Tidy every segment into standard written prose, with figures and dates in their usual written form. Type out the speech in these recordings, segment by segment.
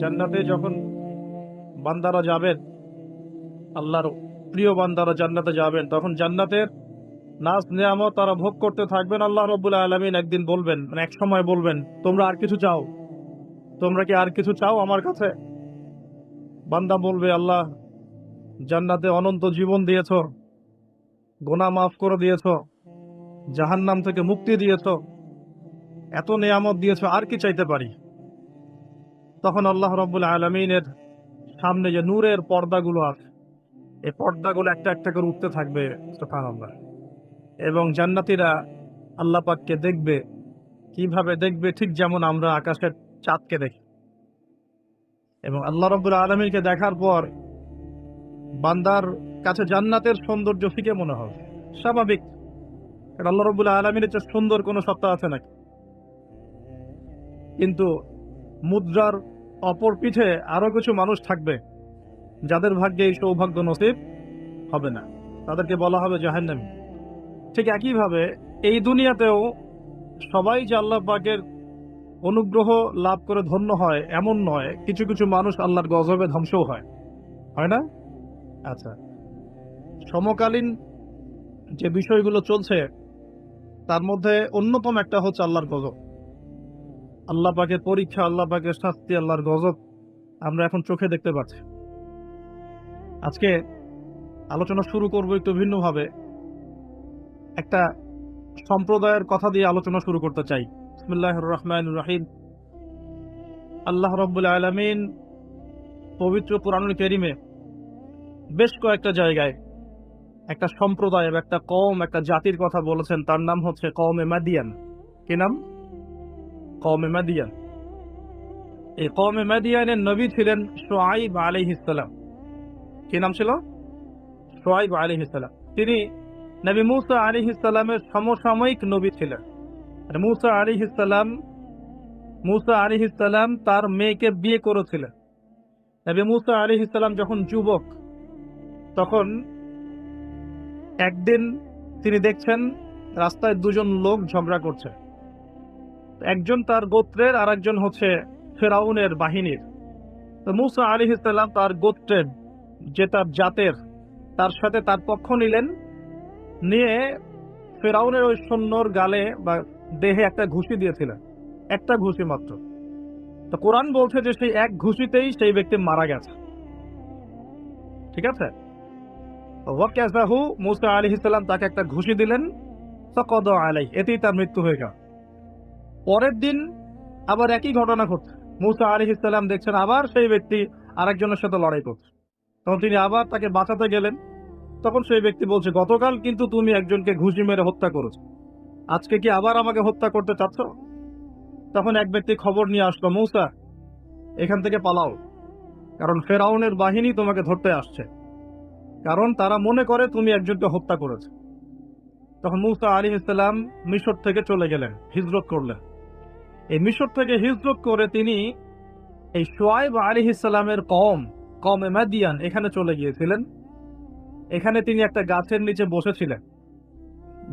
জান্নাতে যখন বান্দারা যাবেন, আল্লাহর প্রিয় বান্দারা জান্নাতে যাবেন, তখন জান্নাতের নাজ নেয়ামত তারা ভোগ করতে থাকবেন। আল্লাহ রাব্বুল আলামিন একদিন বলবেন, মানে এক সময় বলবেন, তোমরা আর কিছু চাও? তোমরা কি আর কিছু চাও আমার কাছে? বান্দা বলবে, আল্লাহ, জান্নাতে অনন্ত জীবন দিয়েছো, গুনাহ মাফ করে দিয়েছো, জাহান্নাম থেকে মুক্তি দিয়েছো, এত নেয়ামত দিয়েছো, আর কি চাইতে পারি? তখন আল্লাহ রাব্বুল আলামিনের সামনে যে নূরের পর্দাগুলো আছে, এই পর্দাগুলো একটা একটা করে উঠতে থাকবে, সুবহানাল্লাহ। এবং জান্নাতীরা আল্লাহ পাককে দেখবে। কিভাবে দেখবে? ঠিক যেমন আমরা আকাশের চাঁদকে দেখি। এবং আল্লাহ রাব্বুল আলামিনকে দেখার পর বান্দার কাছে জান্নাতের সৌন্দর্য ফিকে মনে হবে, স্বাভাবিক। কারণ আল্লাহ রাব্বুল আলামিনের চেয়ে সুন্দর কোনো সত্তা আছে নাকি? কিন্তু মুদ্রার অপর পিঠে আরো কিছু মানুষ থাকবে যাদের ভাগ্যে এই সৌভাগ্য নসিব হবে না, তাদেরকে বলা হবে জাহান্নামী। ঠিক একইভাবে এই দুনিয়াতেও সবাই যে আল্লাহ পাকের অনুগ্রহ লাভ করে ধন্য হয় এমন নয়, কিছু কিছু মানুষ আল্লাহর গজবে ধ্বংসও হয়, হয় না? আচ্ছা, সমকালীন যে বিষয়গুলো চলছে তার মধ্যে অন্যতম একটা হচ্ছে আল্লাহর গজব, আল্লাহ পাকের পরীক্ষা, আল্লাহ পাকের শাস্তি, আল্লাহর গজব আমরা এখন চোখে দেখতে পাচ্ছি। আজকে আলোচনা শুরু করব একটু ভিন্নভাবে। একটা সম্প্রদায়ের কথা দিয়ে আলোচনা শুরু করতে চাই। বিসমিল্লাহির রহমানির রহিম। আল্লাহ রাব্বুল আলামিন পবিত্র কুরআনুল কারীমে বেশ কয়েকটা জায়গায় একটা সম্প্রদায়, একটা কওম, একটা জাতির কথা বলেছেন। তার নাম হচ্ছে কওমে মাদিয়ান। কি নাম? কওমে মাদিয়ান। এই কওমে মাদিয়ানের নবী ছিলেন শুআয়ব আলাইহিস সালাম। কি নাম ছিল? শুআয়ব আলাইহিস সালাম। তিনি নবী মূসা আলাইহিস সালামের সমসাময়িক নবী ছিলেন। আর মুসা আলাইহিস সালাম তার মেয়েকে বিয়ে করেছিলেন। নবী মুসা আলাইহিস সালাম যখন যুবক, তখন একদিন তিনি দেখছেন রাস্তায় দুজন লোক ঝগড়া করছে। একজন তার গোত্রের, আর একজন হচ্ছে ফেরাউনের বাহিনীর। তো মুসা আলাইহিস সালাম তার গোত্রের, যে তার জাতের, তার সাথে তার পক্ষ নিলেন। নিয়ে ফেরাউনের ওই সৈন্যর গালে বা দেহে একটা ঘুষি দিয়েছিলেন, একটা ঘুষি মাত্র। তো কোরআন বলছে যে সেই এক ঘুষিতেই সেই ব্যক্তি মারা গেছে। ঠিক আছে? ওয়াকাযাহু, মুসা আলাইহিস সালাম তাকে একটা ঘুষি দিলেন, ফাকাদা আলাইহি, এতেই তার মৃত্যু হয়ে গেল। পরের দিন আবার একই ঘটনা ঘটছে। মুসা আলাইহিস সালাম দেখছেন আবার সেই ব্যক্তি আরেকজনের সাথে লড়াই করছে। তখন তিনি আবার তাকে বাঁচাতে গেলেন। তখন সেই ব্যক্তি বলছে, গতকাল কিন্তু তুমি একজনকে ঘুষি মেরে হত্যা করেছো, আজকে কি আবার আমাকে হত্যা করতে চাচ্ছ? তখন এক ব্যক্তি খবর নিয়ে আসলো, মূসা, এখান থেকে পালাও, কারণ ফেরাউনের বাহিনী তোমাকে ধরতে আসছে, কারণ তারা মনে করে তুমি একজনকে হত্যা করেছো। তখন মূসা আলাইহিস সালাম মিশর থেকে চলে গেলেন, হিজরত করলেন। এই মিশর থেকে হিজরত করে তিনি এই শুআয়ব আলাইহিস সালামের কওমে মাদিয়ান এখানে চলে গিয়েছিলেন। এখানে তিনি একটা গাছের নিচে বসেছিলেন।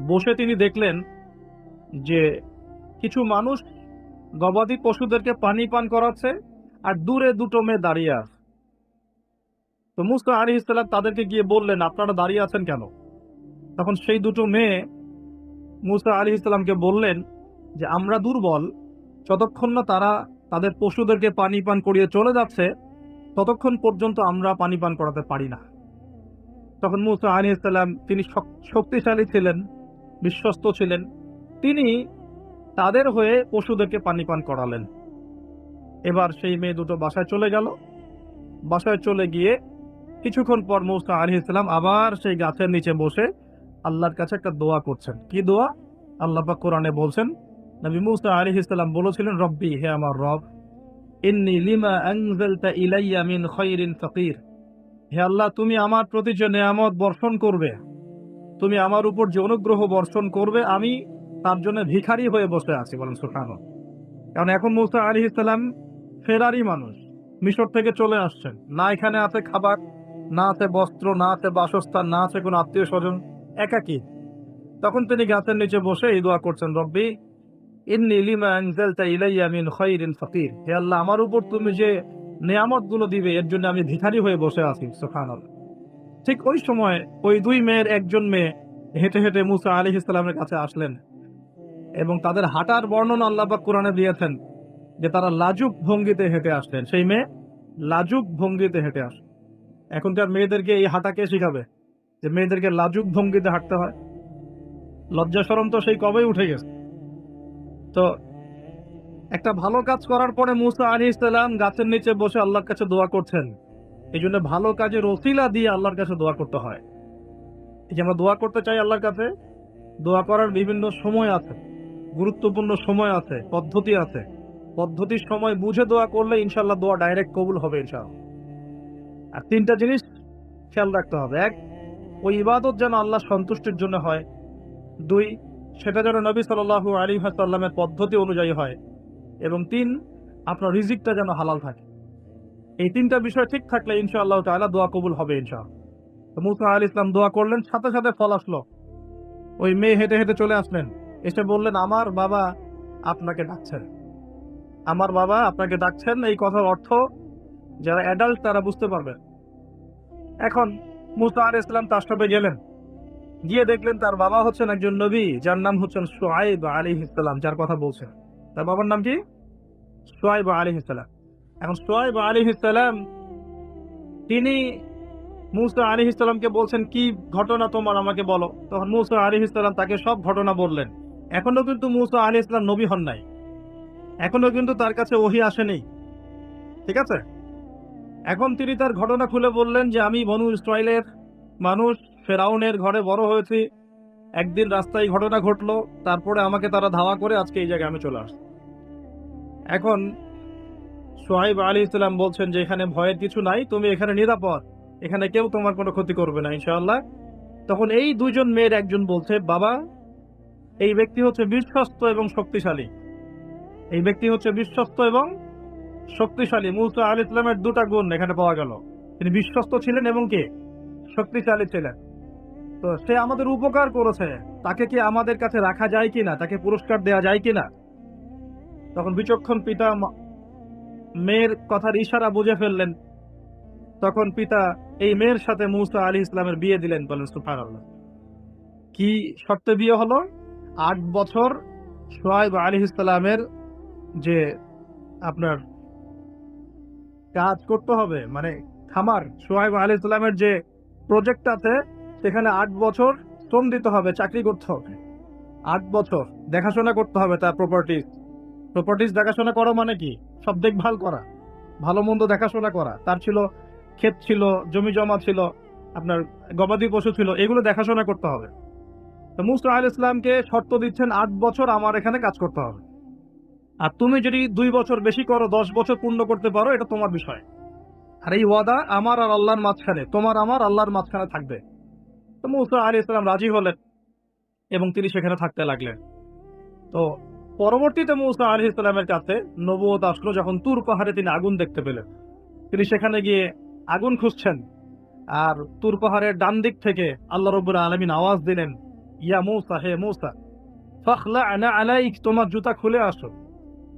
বসে তিনি দেখলেন যে কিছু মানুষ গবাদি পশুদেরকে পানি পান করাচ্ছে, আর দূরে দুটো মেয়ে দাঁড়িয়ে আছে। তো মুসা আলাইহিস সালাম তাদেরকে গিয়ে বললেন, আপনারা দাঁড়িয়ে আছেন কেন? তখন সেই দুটো মেয়ে মুসা আলাইহিস সালামকে বললেন যে আমরা দুর্বল, যতক্ষণ না তারা তাদের পশুদেরকে পানি পান করিয়ে চলে যাচ্ছে ততক্ষণ পর্যন্ত আমরা পানি পান করাতে পারি না। তখন মুসা আলাইহিস সালাম, তিনি শক্তিশালী ছিলেন, বিশ্বস্ত ছিলেন, তিনি তাদের হয়ে পশুদেরকে পানি পান করালেন। এবার সেই মেয়ে দুটো বাসায় চলে গেল। বাসায় চলে গিয়ে কিছুক্ষণ পর মুসা আলাইহিস সালাম আবার সেই গাছের নিচে বসে আল্লাহর কাছে একটা দোয়া করছেন। কি দোয়া? আল্লাহ পাক কোরআনে বলছেন, নবী মুসা আলাইহিস সালাম বলেছিলেন, রব্বি, হে আমার রব, ইন্নী লিমা আনজালতা ইলাইয়া মিন খায়রিন ফাকির। হে আল্লাহ, তুমি আমার প্রতি যে নেয়ামত বর্ষণ করবে, তুমি আমার উপর যে অনুগ্রহ বর্ষণ করবে, আমি তার জন্য ভিখারি হয়ে বসে আছি। বলেন সুবহানাল্লাহ। কারণ এখন মুসা আলাইহিস সালাম ফেরারি মানুষ, মিশর থেকে চলে আসছেন, না এখানে আছে খাবার, না আছে বস্ত্র, না আছে বাসস্থান, না আছে কোনো আত্মীয় স্বজন, একাকী। তখন তিনি গাছের নিচে বসে এই দোয়া করছেন, রব্বি, ইন্নী লিমা আনজালতা ইলাইয়া মিন খায়রিন ফাকির, হে আল্লাহ আমার উপর তুমি যে নিয়ামত গুলো দিবে এর জন্য আমি ভিখারি হয়ে বসে আছি। সুবহানাল্লাহ। ঠিক ওই সময় ওই দুই মেয়ের একজন মেয়ে হেঁটে হেঁটে মুসা আলাইহিস সালামের কাছে আসলেন, এবং তাদের হাঁটার বর্ণনা আল্লাহ পাক কোরআনে দিয়েছেন যে তারা লাজুক ভঙ্গিতে হেঁটে আসলেন। সেই মেয়ে লাজুক ভঙ্গিতে হেঁটে আসে। এখনকার মেয়েদেরকে এই হাঁটা কে শিখাবে যে মেয়েদেরকে লাজুক ভঙ্গিতে হাঁটতে হয়? লজ্জা শরম তো সেই কবেই উঠে গেছে। তো একটা ভালো কাজ করার পরে মুসা আলাইহিস সালাম গাছের নিচে বসে আল্লাহর কাছে দোয়া করছেন। এই জন্য ভালো কাজের ওসিলা দিয়ে আল্লাহর কাছে দোয়া করতে হয়। এই যে আমরা দোয়া করতে চাই আল্লাহর কাছে, দোয়া করার বিভিন্ন সময় আছে, গুরুত্বপূর্ণ সময় আছে, পদ্ধতি আছে। পদ্ধতির সময় বুঝে দোয়া করলে ইনশাল্লাহ দোয়া ডাইরেক্ট কবুল হবে ইনশাআল্লাহ। আর তিনটা জিনিস খেয়াল রাখতে হবে: এক, ওই ইবাদত যেন আল্লাহ সন্তুষ্টির জন্য হয়। দুই, সেটা যেন নবী সাল্লাল্লাহু আলাইহি ওয়াসাল্লামের পদ্ধতি অনুযায়ী হয়। এবং তিন, আপনার রিজিকটা যেন হালাল থাকে। এই তিনটা বিষয় ঠিক থাকলে ইনশাআল্লাহ তাআলা দোয়া কবুল হবে ইনশাআল্লাহ। তো মুসা আলাইহিস সালাম দোয়া করলেন, সাথে সাথে ফল আসলো। ওই মেয়ে হেঁটে হেঁটে চলে আসলেন, এসে বললেন, আমার বাবা আপনাকে ডাকছেন, আমার বাবা আপনাকে ডাকছেন। এই কথার অর্থ যারা অ্যাডাল্ট তারা বুঝতে পারবেন। এখন মুসা আলাইহিস সালাম তার সাথে গেলেন, গিয়ে দেখলেন তার বাবা হচ্ছেন একজন নবী, যার নাম হচ্ছেন শুআয়ব আলাইহিস সালাম, যার কথা বলছেন। তার বাবার নাম কি? শুআয়ব আলাইহিস সালাম। এখন শুআয়ব আলাইহিস সালাম তিনি মুসা আলাইহিস সালামকে বলছেন, কি ঘটনা তোমার আমাকে বলো। তখন মুসা আলাইহিস সালাম তাকে সব ঘটনা বললেন। এখনো কিন্তু মুসা আলাইহিস সালাম নবী হন নাই, এখনো কিন্তু তার কাছে ওহী আসেনি, ঠিক আছে? এখন তিনি তার ঘটনা খুলে বললেন যে আমি বনু ইসরাইলের মানুষ, ফেরাউনের ঘরে বড় হয়েছি। একদিন রাস্তায় ঘটনা ঘটলো, তারপরে আমাকে তারা ধাওয়া করে আজকে এই জায়গায় আমি চলে আসছি। এখন শুআয়ব আলাইহিস সালাম বলছেন যে এখানে ভয়ের কিছু নাই, তুমি এখানে নিরাপদ, এখানে কেউ তোমার কোনো ক্ষতি করবে না ইনশাআল্লাহ। তখন এই দুইজন মেয়ের একজন বলছে, বাবা এই ব্যক্তি হচ্ছে বিশ্বস্ত এবং শক্তিশালী, এই ব্যক্তি হচ্ছে বিশ্বস্ত এবং শক্তিশালী। মুসা আলাইহিস সালামের দুটা গুণ এখানে পাওয়া গেল, তিনি বিশ্বস্ত ছিলেন এবং কি শক্তিশালী ছিলেন। তো সে আমাদের উপকার করেছে, তাকে কি আমাদের কাছে রাখা যায় কিনা, তাকে পুরস্কার দেওয়া যায় কিনা? তখন বিচক্ষণ পিতা মেয়ের কথার ইশারা বুঝে ফেললেন। তখন পিতা এই মেয়ের সাথে মুসা আলাইহিস সালামের বিয়ে দিলেন। বলেন সুবহানাল্লাহ। কি শর্তে বিয়ে হলো? 8 বছর শুআয়ব আলাইহিস সালামের যে আপনার কাজ করতে হবে, মানে খামার, শুআয়ব আলাইহিস সালামের যে প্রজেক্ট আছে সেখানে 8 বছর শ্রম দিতে হবে, চাকরি করতে হবে। 8 বছর দেখাশোনা করতে হবে তার প্রপার্টিজ দেখাশোনা করা মানে কি? সব দেখভাল করা, ভালো মন্দ দেখাশোনা করা। তার ছিল ক্ষেত, ছিল জমি জমা, ছিল আপনার গবাদি পশু ছিল, এগুলো দেখাশোনা করতে হবে। তো মুসা আলাইহিস সালামকে শর্ত দিচ্ছেন 8 বছর আমার এখানে কাজ করতে হবে, আর তুমি যদি 2 বছর বেশি করো, 10 বছর পূর্ণ করতে পারো, এটা তোমার বিষয়। আর এই ওয়াদা আমার আর আল্লাহর মাঝখানে, তোমার আমার আল্লাহর মাঝখানে থাকবে। তো মুসা আলাইহিস সালাম রাজি হলেন এবং তিনি সেখানে থাকতে লাগলেন। তো পরবর্তীতে মুসা আলাইহিস সালামের কাছে নবুয়ত আসলো যখন তুর পাহাড়ে তিনি আগুন দেখতে পেলেন। তিনি সেখানে গিয়ে আগুন খুঁজছেন, আর তুর পাহাড়ের ডান দিক থেকে আল্লাহ রাব্বুল আলামিন আওয়াজ দিলেন, ইয়া মূসা, হে মূসা, ফাখলা'না আলাইক, তোমার জুতা খুলে আসো,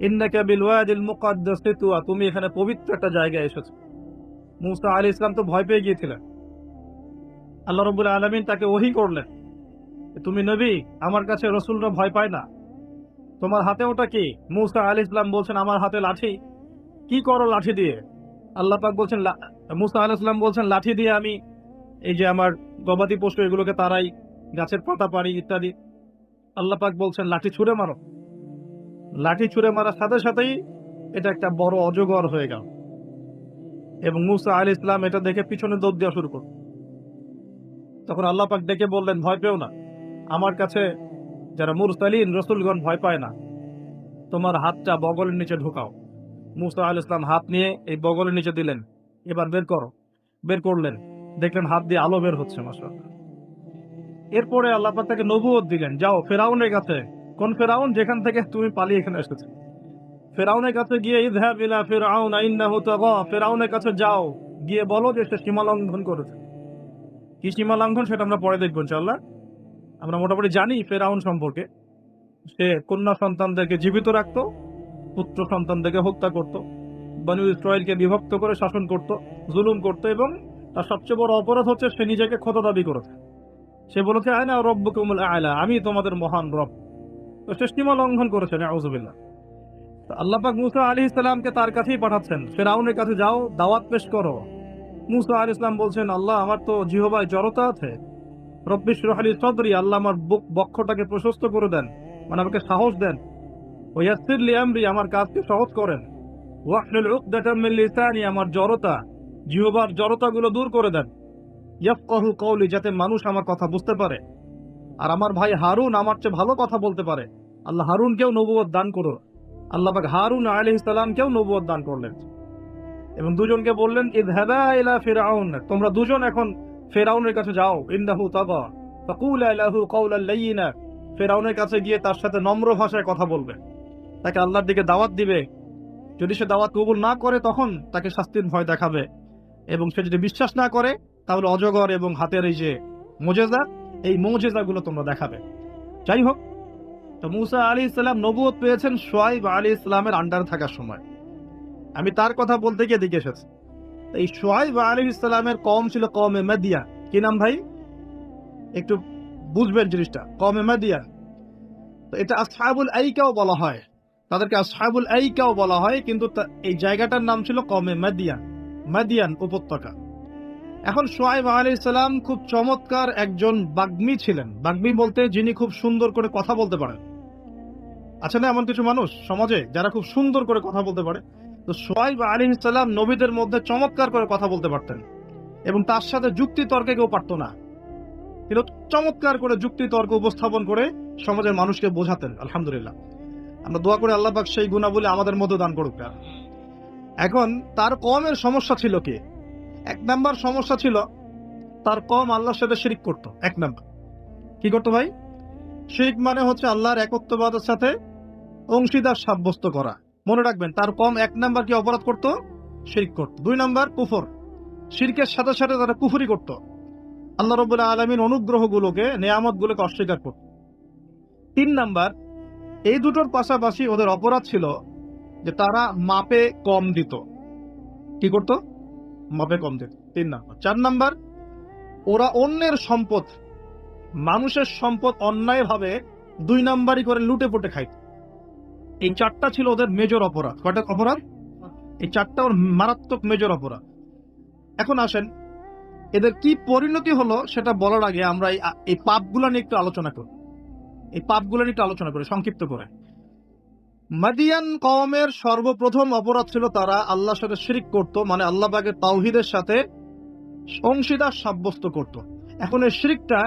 ইন্নাকা বিল ওয়াদিল মুকাদ্দাসি তুয়া, তুমি এখানে পবিত্র একটা জায়গায় এসেছো। মূসা আলাইহিস সালাম তো ভয় পেয়ে গিয়েছিলেন। আল্লাহ রাব্বুল আলামিন তাকে ওহী করলেন, তুমি নবী, আমার কাছে রাসূলরা ভয় পায় না, তোমার হাতে ওটা কি? মূসা আলাইহিস সালাম বলছেন, আমার হাতে লাঠি। কি করো লাঠি দিয়ে? আল্লাহ পাক বলছেন, মূসা আলাইহিস সালাম বলছেন, লাঠি দিয়ে আমি এই যে আমার গবাদি পশু এগুলোকে তাড়াই, গাছের পাতা পারি ইত্যাদি। আল্লাহ পাক বলছেন, লাঠি ছুঁড়ে মারো। লাঠি ছুঁড়ে মারার সাথে সাথেই এটা একটা বড় অজগর হয়ে গেল, এবং মূসা আলাইহিস সালাম এটা দেখে পিছনে দৌড় দেওয়া শুরু করল। তখন আল্লাহ পাক ডেকে বললেন, ভয় পেও না, আমার কাছে যারা মুরসালিন রাসূলগণ ভয় পায় না, তোমার হাতটা বগলের নিচে ঢোকাও। মূসা আলাইহিস সালাম হাত নিয়ে এই বগলের নিচে দিলেন, এবার বের করো। বের করলেন, দেখলেন হাত দিয়ে আলো বের হচ্ছে, মাশাআল্লাহ। এরপরে আল্লাহ পাক তাকে নবুয়ত দিলেন, যাও ফেরাউনের কাছে। কোন ফেরাউন? যেখান থেকে তুমি পালিয়ে এখানে এসেছো। ফেরাউনের কাছে গিয়ে, ইযহাব ইলা ফিরআউন ইন্নাহু তাগা, ফেরাউনের কাছে যাও, গিয়ে বলো যে সে সীমা লঙ্ঘন করেছে। কি সীমা লঙ্ঘন সেটা আমরা পরে দেখবো ইনশাআল্লাহ। আমরা মোটামুটি জানি ফেরাউন সম্পর্কে, সে কন্যা সন্তানদেরকে জীবিত রাখতো, পুত্র সন্তানদেরকে হত্যা করত, বনু ইসরাইলকে বিভক্ত করে শাসন করত, জুলুম করত, এবং তার সবচেয়ে বড় অপরাধ হচ্ছে সে নিজেকে খোদা দাবি করেছে। সে বলেছে আনা রব্বুকুমুল আ'লা, আমি তোমাদের মহান রব। তো সে সীমা লঙ্ঘন করেছে, নাউযুবিল্লাহ। তো আল্লাহ পাক মুসা আলাইহিস সালামকে তার কাছেই পাঠাচ্ছেন, ফিরআউনের কাছে যাও, দাওয়াত পেশ করো। মুসা আলাইহিস সালাম বলছেন, আল্লাহ আমার তো জিহ্বায় জড়তা আছে, রব্বি ইশরাহ লি সাদরি, আল্লাহ আমার বক্ষটাকে প্রশস্ত করে দেন, মানে আমাকে সাহস দেন। ওয়া ইয়াসসির লি আমরি, আমার কাজকে সহজ করেন। ওয়াহলুল উকদাতাম মিন লিসানি, আমার জড়তা, জিহ্বার জড়তাগুলো দূর করে দেন। ইয়াফকাহু কওলি, যাতে মানুষ আমার কথা বুঝতে পারে, আর আমার ভাই হারুন আমার চেয়ে ভালো কথা বলতে পারে। আল্লাহ হারুনকেও নবুয়ত দান করো। আল্লাহ পাক হারুন আলাইহিস সালামকেও নবুয়ত দান করলেন, এবং দুজনকে বললেন ইযহাবা ইলা ফিরআউন, তোমরা দুজন এখন ফিরআউনের কাছে যাও। ইন্নাহু তাগা ফাকুলা লাহু কাওলান লাইয়িনা, ফিরআউনের কাছে গিয়ে তার সাথে নম্র ভাষায় কথা বলবে, তাকে আল্লাহর দিকে দাওয়াত দিবে। যদি সে দাওয়াত কবুল না করে তখন তাকে শাস্তির ভয় দেখাবে, এবং সে যদি বিশ্বাস না করে তাহলে অজগর এবং হাতের এই যে মুজেজা, এই মুজেজাগুলো তোমরা দেখাবে। যাই হোক, তো মুসা আলাইহিস সালাম নবুয়ত পেয়েছেন শুআয়ব আলাইহিস সালামের আন্ডার থাকার সময়। আমি তার কথা বলতে গিয়ে দিকে এসেছি। এই শুআয়ব আলাইহিস সালামের কওম ছিল কওমে মাদিয়ান। কি নাম ভাই? একটু বুঝবেন জিনিসটা। কওমে মাদিয়ান, তো এটা আসহাবুল আইকাও বলা হয়, তাদেরকে আসহাবুল আইকাও বলা হয়, কিন্তু এই জায়গাটার নাম ছিল কওমে মাদিয়ান, মাদিয়ান উপত্যকা। এখন শুআয়ব আলাইহিস সালাম খুব চমৎকার একজন বাগ্মী ছিলেন। বাগ্মী বলতে যিনি খুব সুন্দর করে কথা বলতে পারেন। আছে না এমন কিছু মানুষ সমাজে যারা খুব সুন্দর করে কথা বলতে পারে? তো শুআয়ব আলাইহিস সালাম নবীদের মধ্যে চমৎকার করে কথা বলতে পারতেন, এবং তার সাথে যুক্তি তর্কে কেউ পারত না। কিন্তু চমৎকার করে যুক্তি তর্ক উপস্থাপন করে সমাজের মানুষকে বোঝাতেন। আলহামদুলিল্লাহ, আমরা দোয়া করে আল্লাহ পাক সেই গুণাবলী আমাদের মধ্যে দান করুক। এখন তার কওমের সমস্যা ছিল কি? এক নাম্বার সমস্যা ছিল, তার কওম আল্লাহর সাথে শিরক করত। এক নাম্বার কি করতো ভাই? শিরক মানে হচ্ছে আল্লাহর একত্ববাদের সাথে অংশীদার সাব্যস্ত করা। মনে রাখবেন, তার কওম এক নাম্বার কি অপরাধ করত? শিরক করত। দুই নাম্বার কুফর, শিরকের সাথে সাথে তারা কুফরি করত, আল্লাহ রাব্বুল আলামিন অনুগ্রহগুলোকে, নেয়ামতগুলোকে অস্বীকার করত। তিন নাম্বার, এই দুটোর পাশাপাশি ওদের অপরাধ ছিল যে তারা মাপে কম দিত। কি করত? মাপে কম দিত। তিন নাম্বার। চার নাম্বার, ওরা অন্যের সম্পদ, মানুষের সম্পদ অন্যায়ভাবে দুই নাম্বারই করে লুটে পুটে খাইত। এই চারটা ছিল ওদের মেজর অপরাধ। কয়টা অপরাধ? এই চারটা ওর মারাত্মক মেজর অপরাধ। এখন আসেন, এদের কি পরিণতি হলো সেটা বলার আগে আমরা এই পাপগুলো নিয়ে একটু আলোচনা করি। এই পাপগুলো নিয়ে একটু আলোচনা করি সংক্ষিপ্ত করে। মাদিয়ান কওমের সর্বপ্রথম অপরাধ ছিল তারা আল্লাহর সাথে শিরক করত, মানে আল্লাহ পাকের তাওহীদের সাথে অংশীদার সাব্যস্ত করত। এখন এই শিরকটা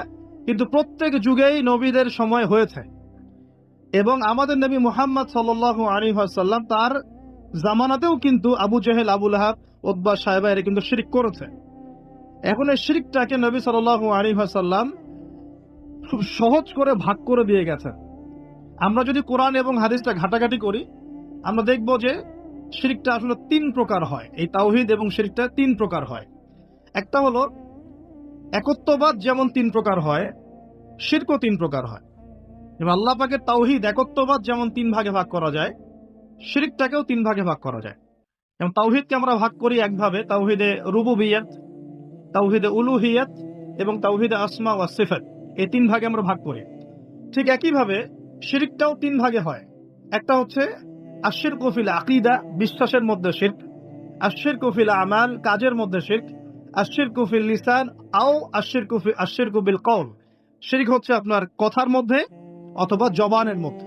কিন্তু প্রত্যেক যুগেই নবীদের সময় হয়েছে, এবং আমাদের নবী মুহাম্মদ সাল্লাল্লাহু আলাইহি ওয়াসাল্লাম তার জামানাতেও কিন্তু আবু জেহেল, আবু লাহাব, উতবা, সায়বা এরা কিন্তু শিরক করেছে। এখন এই শিরকটাকে নবী সাল্লাল্লাহু আলাইহি ওয়াসাল্লাম খুব সহজ করে ভাগ করে দিয়ে গেছেন। আমরা যদি কোরআন এবং হাদিসটা ঘাটাঘাটি করি, আমরা দেখব যে শিরকটা আসলে তিন প্রকার হয়। এই তাওহীদ এবং শিরকটা তিন প্রকার হয়। একটা হলো একত্ববাদ, যেমন তিন প্রকার হয়, শিরকও তিন প্রকার হয়। এবং আল্লাহ পাকের তাওহীদ একত্ববাদ যেমন তিন ভাগে ভাগ করা যায়, শিরকটাকেও তিন ভাগে ভাগ করা যায়। এবং তাওহীদকে আমরা ভাগ করি একভাবে, তাওহীদে রুবুবিয়্যাত, তাওহীদে উলুহিয়্যাত এবং তাওহীদে আসমা ওয়া সিফাত। এই তিন ভাগে আমরা ভাগ করি। ঠিক একইভাবে শিরকটাও তিন ভাগে হয়। একটা হচ্ছে আশশিরকু ফিল আকীদা, বিশ্বাসের মধ্যে শিরক; আশশিরকু ফিল আমাল, কাজের মধ্যে শিরক; আশশিরকু ফিল লিসান আও আশশিরকু বিল কওল, শিরক হচ্ছে আপনার কথার মধ্যে অথবা জবানের মধ্যে,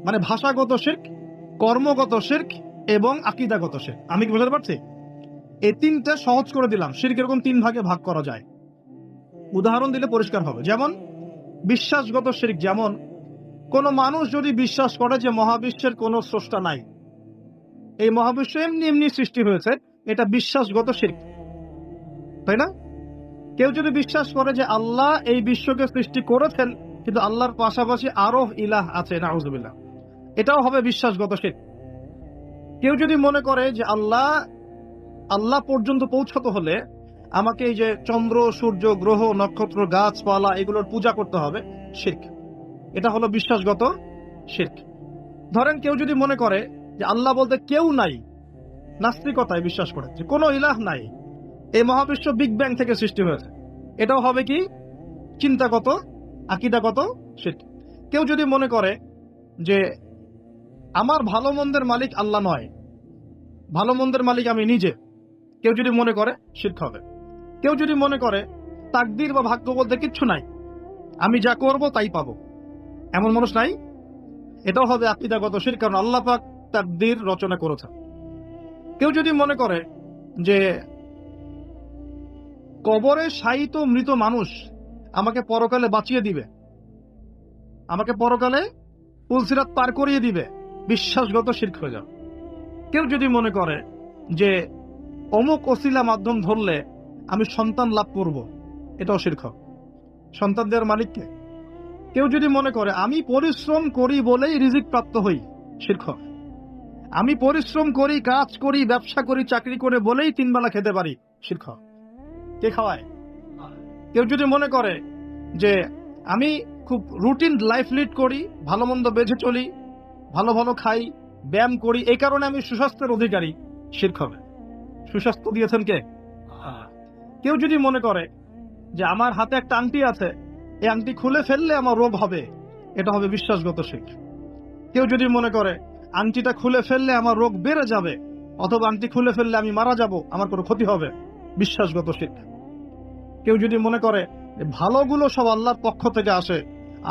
মানে ভাষাগত শিরক, কর্মগত শিরক এবং আকীদাগত শিরক। আমি কি বুঝতে পারছি? এই তিনটা সহজ করে দিলাম। শিরক এরকম তিন ভাগে ভাগ করা যায়। উদাহরণ দিলে পরিষ্কার হবে। যেমন বিশ্বাসগত শিরক, যেমন কোন মানুষ যদি বিশ্বাস করে যে মহাবিশ্বের কোনো স্রষ্টা নাই, এই মহাবিশ্ব এমনি এমনি সৃষ্টি হয়েছে, এটা বিশ্বাসগত শিরক, তাই না? কেউ যদি বিশ্বাস করে যে আল্লাহ এই বিশ্বকে সৃষ্টি করেছেন, কিন্তু আল্লাহর পাশাপাশি আরো ইলাহ আছে, নাউযুবিল্লাহ, এটাও হবে বিশ্বাসগত শিরক। কেউ যদি মনে করে যে আল্লাহ পর্যন্ত পৌঁছাতে হলে আমাকে এই যে চন্দ্র, সূর্য, গ্রহ, নক্ষত্র, গাছপালা এগুলোর পূজা করতে হবে, শিরক, এটা হলো বিশ্বাসগত শিরক। ধরেন কেউ যদি মনে করে যে আল্লাহ বলতে কেউ নাই, নাস্তিকতায় বিশ্বাস করে যে কোনো ইলাহ নাই, এই মহাবিশ্ব বিগ ব্যাং থেকে সৃষ্টি হয়েছে, এটাও হবে কি চিন্তাগত আকীদাগত শিরক। কেউ যদি মনে করে যে আমার ভালো মন্দের মালিক আল্লাহ নয়, ভালো মন্দের মালিক আমি নিজে, কেউ যদি মনে করে শিরক হবে। কেউ যদি মনে করে তাকদীর বা ভাগ্য বলতে কিচ্ছু নাই, আমি যা করব তাই পাবো, এমন মানুষ নাই, এটাও হবে আকীদাগত শিরক, কারণ আল্লাহ পাক তাকদীর রচনা করেছেন। কেউ যদি মনে করে যে কবরে শায়িত মৃত মানুষ আমাকে পরকালে বাঁচিয়ে দিবে, আমাকে পরকালে পুলসিরাত পার করিয়ে দিবে, বিশ্বাসগত শিরক হয়ে যাবে। কেউ যদি মনে করে যে অমুক ওসিলা মাধ্যম ধরলে আমি সন্তান লাভ করব, এটাও শিরক। সন্তান দেওয়ার মালিককে। কেউ যদি মনে করে আমি পরিশ্রম করি বলেই রিজিক প্রাপ্ত হই, শিরক। আমি পরিশ্রম করি, কাজ করি, ব্যবসা করি, চাকরি করে বলেই 3 বেলা খেতে পারি, শিরক। কে খাওয়ায়? কেউ যদি মনে করে যে আমি খুব রুটিন লাইফ লিড করি, ভালো মন্দ বেঁচে চলি, ভালো ভালো খাই, ব্যায়াম করি, এই কারণে আমি সুস্বাস্থ্যের অধিকারী, শিরক হবে। সুস্বাস্থ্য দিয়েছেন কে? কেউ যদি মনে করে যে আমার হাতে একটা আংটি আছে, এই আংটি খুলে ফেললে আমার রোগ হবে, এটা হবে বিশ্বাসগত শিরক। কেউ যদি মনে করে আংটিটা খুলে ফেললে আমার রোগ বেড়ে যাবে, অথবা আংটি খুলে ফেললে আমি মারা যাব, আমার কোনো ক্ষতি হবে, বিশ্বাসগত শিরক। কেউ যদি মনে করে ভালোগুলো সব আল্লাহর পক্ষ থেকে আসে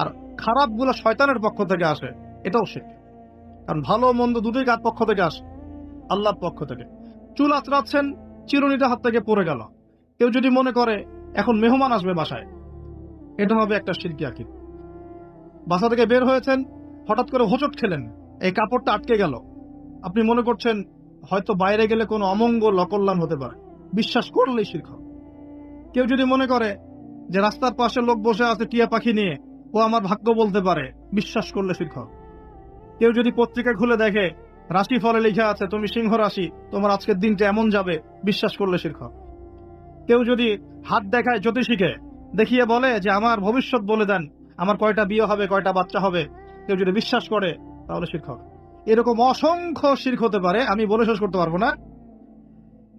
আর খারাপগুলো শয়তানের পক্ষ থেকে আসে, এটাও শিরক। কারণ ভালো মন্দ দুটোই কার পক্ষ থেকে আসে? আল্লাহর পক্ষ থেকে। চুল আঁচড়াচ্ছেন, চিরুনিটা হাত থেকে পড়ে গেল, কেউ যদি মনে করে এখন মেহমান আসবে বাসায়, এটা হবে একটা শিরকি আকীদা। বাসা থেকে বের হয়েছেন, হঠাৎ করে হোঁচট খেলেন, এই কাপড়টা আটকে গেল, আপনি মনে করছেন হয়তো বাইরে গেলে কোনো অমঙ্গল অকল্যাণ হতে পারে, বিশ্বাস করলেই শিরক। কেউ যদি মনে করে যে রাস্তার পাশে লোক বসে আছে টিয়া পাখি নিয়ে, ও আমার ভাগ্য বলতে পারে, বিশ্বাস করলে শিরক। কেউ যদি পত্রিকা খুলে দেখে রাশি ফলে লেখা আছে তুমি সিংহ রাশি, তোমার আজকের দিনটা এমন যাবে, বিশ্বাস করলে শিরক। কেউ যদি হাত দেখায় জ্যোতিষীকে, দেখিয়ে বলে যে আমার ভবিষ্যৎ বলে দেন, আমার কয়টা বিয়ে হবে, কয়টা বাচ্চা হবে, কেউ যদি বিশ্বাস করে, তাহলে শিরক। এরকম অসংখ্য শিরক হতে পারে, আমি বলে শেষ করতে পারবো না,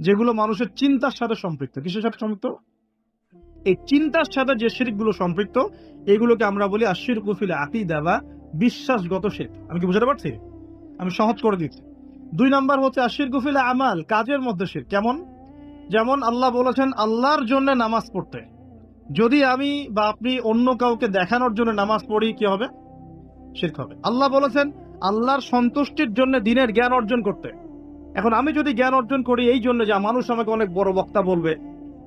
যেগুলো মানুষের চিন্তার সাথে সম্পৃক্ত। কিসের সাথে সম্পৃক্ত? এই চিন্তার সাথে যে শিরকগুলো সম্পৃক্ত, এগুলোকে আমরা বলি আশিরকু ফিল আকীদা বা বিশ্বাসগত শিরক। আমি কি বুঝাতে পারছি? আমি সহজ করে দিচ্ছি। 2 নাম্বার হচ্ছে আশিরকু ফিল আমাল, কাজের মধ্যে শিরক। কেমন? যেমন আল্লাহ বলেছেন আল্লাহর জন্য নামাজ পড়তে, যদি আমি বা আপনি অন্য কাউকে দেখানোর জন্য নামাজ পড়ি, কি হবে? শিরক হবে। আল্লাহ বলেছেন আল্লাহর সন্তুষ্টির জন্য দিনের জ্ঞান অর্জন করতে, এখন আমি যদি জ্ঞান অর্জন করি এই জন্য যে মানুষ আমাকে অনেক বড় বক্তা বলবে,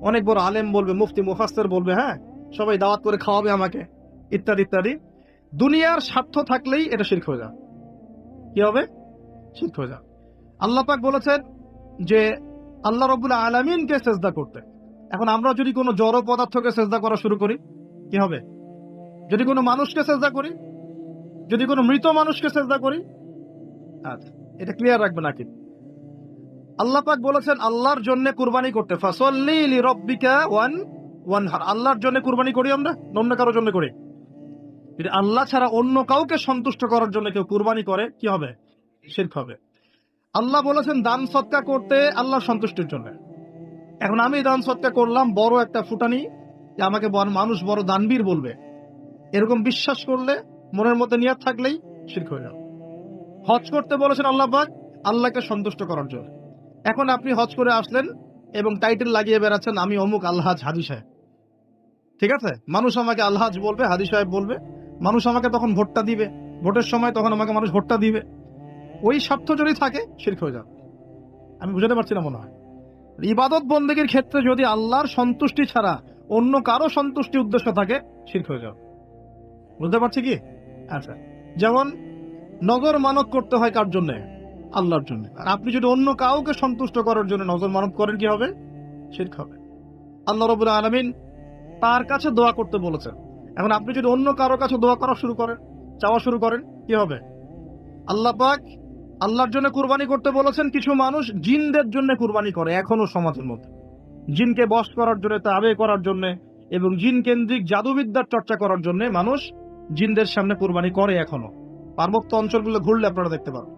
অনেক বড় আলেম বলবে, মুফতি মুফাসসির বলবে, হ্যাঁ সবাই দাওয়াত করে খাওয়াবে আমাকে, ইত্যাদি ইত্যাদি, দুনিয়ার স্বার্থ থাকলেই এটা শিরক হয়ে যায়। কি হবে? শিরক হয়ে যায়। আল্লাহ পাক বলেছেন যে আল্লাহ রাব্বুল আলামিনকে সেজদা করতে, এখন আমরা যদি কোনো জড় পদার্থকে সেজদা করা শুরু করি, কি হবে? যদি কোনো মানুষকে সেজদা করি, যদি কোনো মৃত মানুষকে সেজদা করি, আচ্ছা এটা ক্লিয়ার রাখবেন নাকি? আল্লাহ পাক বলেছেন আল্লাহর জন্য কুরবানি করতে, ফাসাল্লি লিরাব্বিকা ওয়ানহার, আল্লাহর জন্য কুরবানি করি আমরা, অন্য কারোর জন্য করি? যদি আল্লাহ ছাড়া অন্য কাউকে সন্তুষ্ট করার জন্য কেউ কুরবানি করে, কি হবে? শিরক হবে। আল্লাহ বলেছেন দান সদকা করতে আল্লাহর সন্তুষ্টির জন্য, এখন আমি দান সদকা করলাম, বড় একটা ফুটানি, যে আমাকে মানুষ বড় দানবীর বলবে, এরকম বিশ্বাস করলে, মনের মধ্যে নিয়ত থাকলেই শিরক হয়ে যাবে। হজ করতে বলেছেন আল্লাহ পাক আল্লাহকে সন্তুষ্ট করার জন্য, এখন আপনি হজ করে আসলেন এবং টাইটেল লাগিয়ে বেড়াচ্ছেন আমি অমুক আলহাজ হাজি সাহেব, ঠিক আছে? মানুষ আমাকে আলহাজ বলবে, হাজি সাহেব বলবে, মানুষ আমাকে তখন ভোটটা দিবে, ভোটের সময় তখন আমাকে মানুষ ভোটটা দিবে, ওই স্বার্থ যদি থাকে শিরক হয়ে যাবে। আমি বুঝাতে পারছি না মনে হয়? ইবাদত বন্দেগীর ক্ষেত্রে যদি আল্লাহর সন্তুষ্টি ছাড়া অন্য কারো সন্তুষ্টি উদ্দেশ্য থাকে, শিরক হয়ে যাবে। বুঝতে পারছি কি? আচ্ছা, যেমন নজর মানত করতে হয় কার জন্য? আল্লাহর জন্য, আর আপনি যদি অন্য কাউকে সন্তুষ্ট করার জন্য নজর মানত করেন, কি হবে? শিরক হবে। আল্লাহ রাব্বুল আলামিন তার কাছে দোয়া করতে বলেছেন, এখন আপনি যদি অন্য কারো কাছে দোয়া করা শুরু করেন, চাওয়া শুরু করেন, কি হবে? আল্লাহ পাক আল্লাহর জন্য কুরবানি করতে বলেছেন, কিছু মানুষ জিনদের জন্য কুরবানি করে এখনো সমাজের মধ্যে, জিনকে বশ করার জন্য, তাবে করার জন্য, এবং জিন কেন্দ্রিক জাদুবিদ্যার চর্চা করার জন্য মানুষ জিনদের সামনে কুরবানি করে এখনো। পার্বত্য অঞ্চলগুলো ঘুরলে আপনারা দেখতে পাবেন।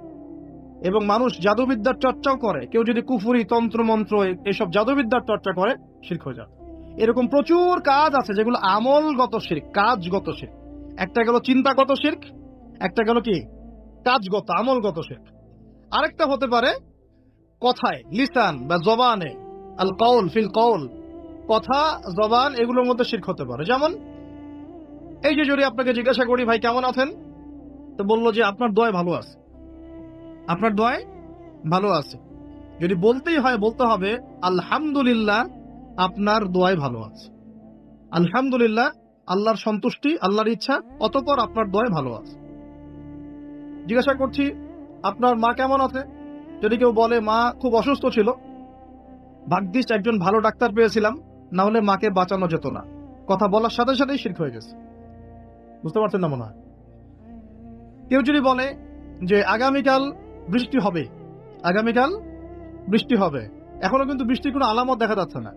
এবং মানুষ জাদুবিদ্যার চর্চাও করে, কেউ যদি কুফুরি তন্ত্র মন্ত্র এসব জাদুবিদ্যার চর্চা করে শিরক হয়ে যায়। এরকম প্রচুর কাজ আছে যেগুলো আমলগত শিরক, কাজগত শিরক। একটা গেল চিন্তাগত শিরক, একটা গেল কি কাজগত আমলগত শিরক। আরেকটা হতে পারে কথায়, লিসান বা জবানে, আল কওল ফিল কওল, কথা জবান এগুলোর মধ্যে শিরক হতে পারে। যেমন এই যে যদি আপনাকে জিজ্ঞাসা করি ভাই কেমন আছেন, তো বললো যে আপনার দোয়ায় ভালো আছে, আপনার দোয়ায় ভালো আছে। যদি বলতেই হয় বলতে হবে আলহামদুলিল্লাহ আপনার দোয়ায় ভালো আছে, আলহামদুলিল্লাহ আল্লাহর সন্তুষ্টি, আল্লাহর ইচ্ছা, অতঃপর আপনার দোয়ায় ভালো আছে। জিজ্ঞাসা করছি আপনার মা কেমন আছে, যদি কেউ বলে মা খুব অসুস্থ ছিল, ভাগ্যিস একজন ভালো ডাক্তার পেয়েছিলাম, না হলে মাকে বাঁচানো যেত না, কথা বলার সাথে সাথেই শিরক হয়ে গেছে। বুঝতে পারছেন না মনে হয়? কেউ যদি বলে যে আগামীকাল বৃষ্টি হবে, আগামীকাল বৃষ্টি হবে, এখনো কিন্তু বৃষ্টির কোনো আলামত দেখা যাচ্ছে না,